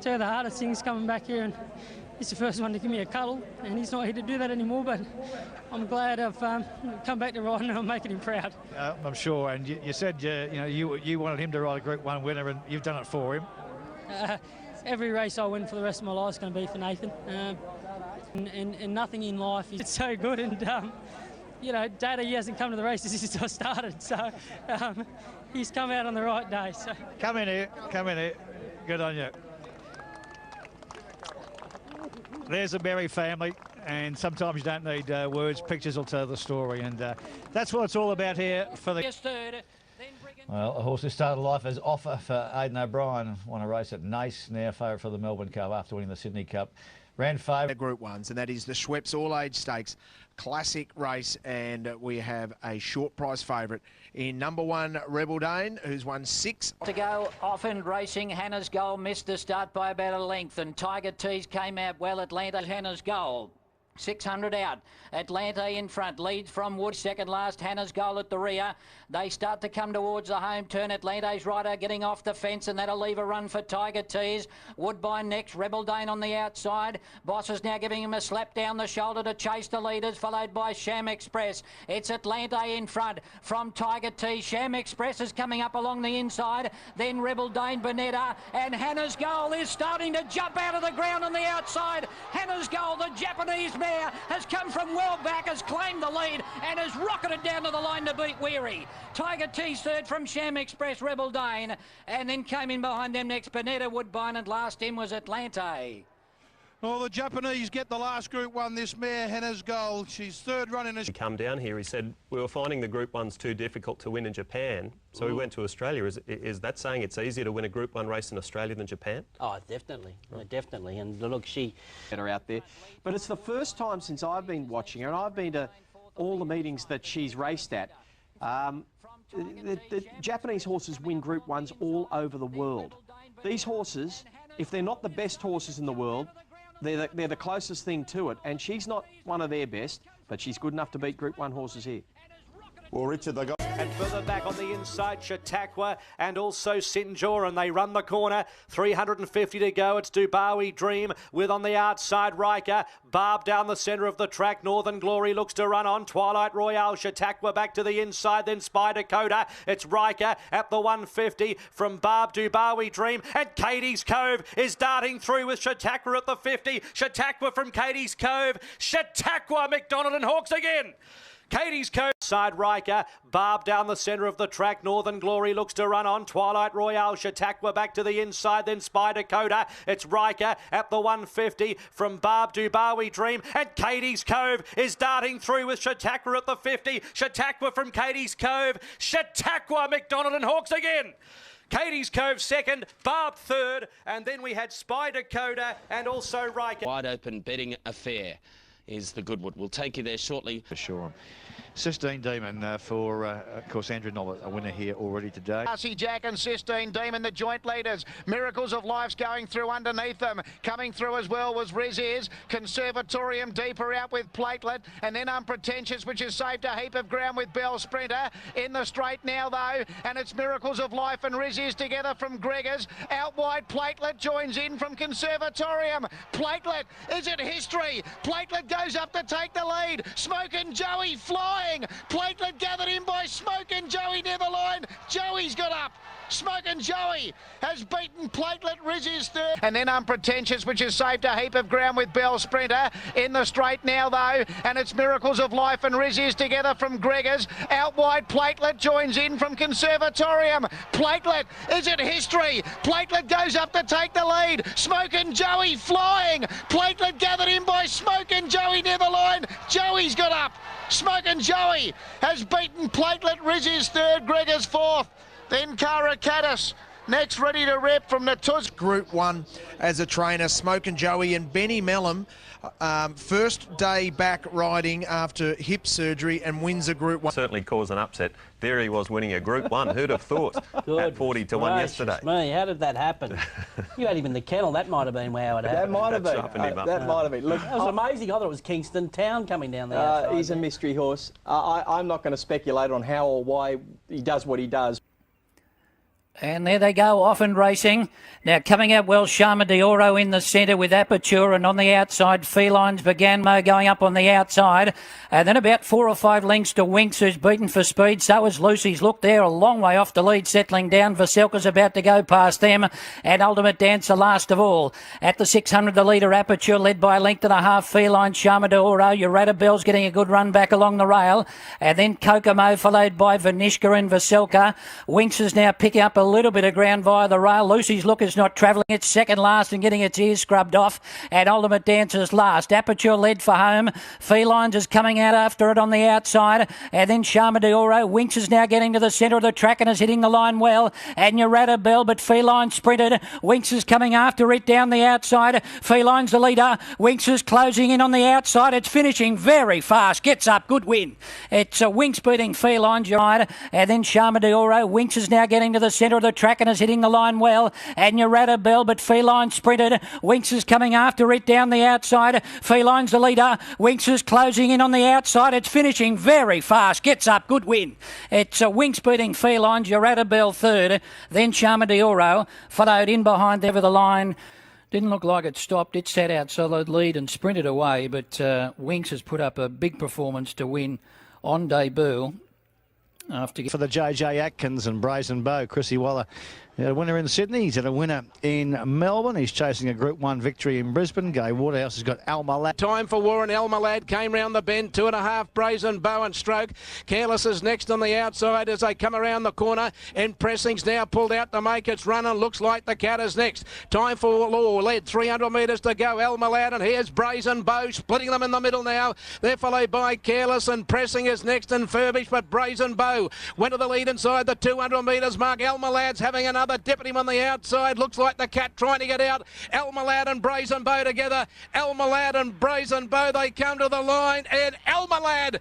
two of the hardest things coming back here, and he's the first one to give me a cuddle, and he's not here to do that anymore, but I'm glad I've come back to riding and I'm making him proud. I'm sure, and you said you wanted him to ride a Group 1 winner, and you've done it for him. Every race I win for the rest of my life is going to be for Nathan, and nothing in life is so good, and Data, he hasn't come to the races since I started, so he's come out on the right day. So. Come in here, good on you. There's the Berry family, and sometimes you don't need words, pictures will tell the story, and that's what it's all about here for the... Well, a horse who started life as Offer for Aidan O'Brien, won a race at Nace, now favourite for the Melbourne Cup after winning the Sydney Cup. Ran favourite. Group 1s, and that is the Schweppes All-Age Stakes classic race, and we have a short price favourite in number 1, Rebel Dane, who's won 6. To go off and racing, Hannah's Goal missed the start by about a length, and Tiger Tease came out well. Atlanta, Hannah's Goal. 600 out. Atlanta in front. Leads from Wood. Second last. Hannah's Goal at the rear. They start to come towards the home turn. Atlanta's rider getting off the fence, and that'll leave a run for Tiger Tease. Woodbine next. Rebel Dane on the outside. Boss is now giving him a slap down the shoulder to chase the leaders, followed by Sham Express. It's Atlanta in front from Tiger Tease. Sham Express is coming up along the inside. Then Rebel Dane, Bonetta, and Hannah's Goal is starting to jump out of the ground on the outside. Hannah's Goal, the Japanese mare, has come from well back, has claimed the lead and has rocketed down to the line to beat Weary. Tiger Tease third from Sham Express, Rebel Dane, and then came in behind them next Bonetta, Woodbine, and last in was Atlanta. Well, the Japanese get the last Group 1, this mare, Hannah's Goal. She's third run in a... He come down here, he said, we were finding the Group 1s too difficult to win in Japan, so we went to Australia. Is that saying it's easier to win a Group 1 race in Australia than Japan? Oh, definitely, definitely. And look, she... Get her out there. But it's the first time since I've been watching her, and I've been to all the meetings that she's raced at. The Japanese horses win Group 1s all over the world. These horses, if they're not the best horses in the world, they're the closest thing to it, and she's not one of their best, but she's good enough to beat Group 1 horses here. Well, Richard, they got... And further back on the inside, Chautauqua and also Sinjor, and they run the corner. 350 to go. It's Dubawi Dream with on the outside Riker. Barb down the centre of the track. Northern Glory looks to run on. Twilight Royale, Chautauqua back to the inside. Then Spy Dakota. It's Riker at the 150 from Barb, Dubawi Dream. And Katie's Cove is darting through with Chautauqua at the 50. Chautauqua from Katie's Cove. Chautauqua, McDonald and Hawks again. Katie's Cove, side Riker, Barb down the centre of the track. Northern Glory looks to run on. Twilight Royale, Chautauqua back to the inside. Then Spy Dakota. It's Riker at the 150 from Barb, Dubawi Dream. And Katie's Cove is darting through with Chautauqua at the 50. Chautauqua from Katie's Cove. Chautauqua, McDonald and Hawks again. Katie's Cove second, Barb third, and then we had Spy Dakota and also Riker. Wide open betting affair is the Goodwood. We'll take you there shortly. For sure. Sistine Demon for, of course, Andrew Noll, a winner here already today. Darcy Jack and Sistine Demon, the joint leaders. Miracles of Life's going through underneath them. Coming through as well was Riz Conservatorium deeper out with Platelet, and then Unpretentious, which has saved a heap of ground with Bell Sprinter. In the straight now, though, and it's Miracles of Life and Riz together from Gregors. Out wide, Platelet joins in from Conservatorium. Platelet, is it history? Platelet goes up to take the lead. Smoke and Joey flying. Platelet gathered in by Smoke and Joey near the line. Joey's got up. Smoke and Joey has beaten Platelet. Riz is third. And then Unpretentious, which has saved a heap of ground with Bell Sprinter. In the straight now, though, and it's Miracles of Life and Riz together from Gregors. Out wide, Platelet joins in from Conservatorium. Platelet, is it history? Platelet goes up to take the lead. Smoke and Joey flying. Platelet gathered in by Smoke and Joey near the line. Joey's got up. Smoke and Joey has beaten Platelet. Riz is third, Gregors fourth. Then Cara Caddis next, ready to rep from the Tuz. Group 1 as a trainer, Smoke and Joey and Benny Mellum. First day back riding after hip surgery and wins a Group 1. Certainly caused an upset. There he was winning a Group 1. Who'd have thought? At 40 to 1 yesterday. Me, how did that happen? You had him in the kennel. That might have been how it happened. That might have been. That might have been. Look, that was amazing. I thought it was Kingston Town coming down the outside. He's a mystery horse. I'm not going to speculate on how or why he does what he does. And there they go, off and racing. Now coming out well, Shama Dioro in the centre with Aperture, and on the outside, Felines began going up on the outside. And then about 4 or 5 lengths to Winks, who's beaten for speed. So is Lucy's Look there, a long way off the lead, settling down. Vaselka's about to go past them. And Ultimate Dancer last of all. At the 600, the leader, Aperture, led by a length and a half, Feline, Shama Dioro. Urata Bell's getting a good run back along the rail. And then Kokomo, followed by Vanishka and Vaselka. Winks is now picking up a little bit of ground via the rail. Lucy's Look is not travelling. It's second last and getting its ears scrubbed off. And Ultimate Dancer's last. Aperture led for home. Felines is coming out after it on the outside. And then Shama Dioro. Winks is now getting to the centre of the track and is hitting the line well. And Urata Bell, but Feline sprinted. Winks is coming after it down the outside. Feline's the leader. Winks is closing in on the outside. It's finishing very fast. Gets up. Good win. It's Winks beating Feline's ride. And then Shama Dioro. Winks is now getting to the centre centre of the track and is hitting the line well. And Urata Bell, but Feline sprinted. Winks is coming after it down the outside. Feline's the leader. Winks is closing in on the outside. It's finishing very fast. Gets up. Good win. It's Winks beating Felines. Urata Bell third. Then Charma de Oro followed in behind there with the line. Didn't look like it stopped. It sat out solid lead and sprinted away, but Winks has put up a big performance to win on debut. For the JJ Atkins and Brazen Bow, Chrissy Waller. He had a winner in Sydney, he's had a winner in Melbourne, he's chasing a Group 1 victory in Brisbane. Gai Waterhouse has got Almalad. Time for Warren. Almalad came round the bend, 2.5 Brazen Bow and Stroke. Careless is next on the outside as they come around the corner, and Pressing's now pulled out to make its run and looks like the Cat is next. Time for Law, led 300 metres to go. Almalad, and here's Brazen Bow splitting them in the middle now. They're followed by Careless, and Pressing is next and Furbish, but Brazen Bow went to the lead inside the 200 metres mark. Almalad's having another dip at him on the outside. Looks like the Cat trying to get out. Almalad and Brazen Bow together. Almalad and Brazen Bow, they come to the line, and Almalad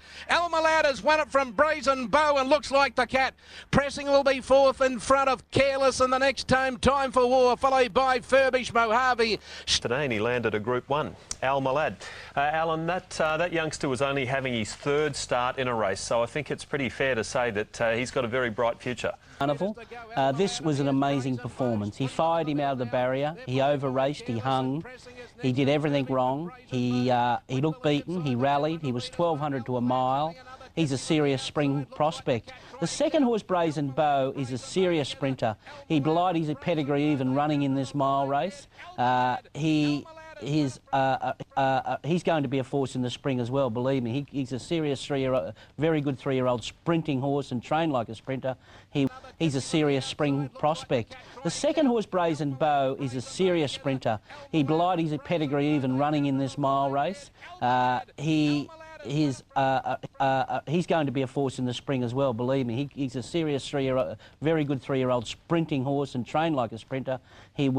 has won it from Brazen Bow, and looks like the Cat. Pressing will be fourth in front of Careless in the next time. Time for War, followed by Furbish Mojave. Today, and he landed a Group 1. Almalad. Alan, that youngster was only having his third start in a race, so I think it's pretty fair to say that he's got a very bright future. This was an amazing performance. He fired him out of the barrier. He over-raced. He hung. He did everything wrong. He looked beaten. He rallied. He was 1,200 to a mile. He's a serious spring prospect. The second horse, Brazen Bow, is a serious sprinter. He belied his pedigree even running in this mile race. He's going to be a force in the spring as well, believe me. He's a serious very good 3-year-old sprinting horse and trained like a sprinter. He's a serious spring prospect. The second horse, Brazen Bow, is a serious sprinter. He belied his pedigree even running in this mile race. He's going to be a force in the spring as well, believe me. He's a serious very good 3-year-old sprinting horse and trained like a sprinter. He'll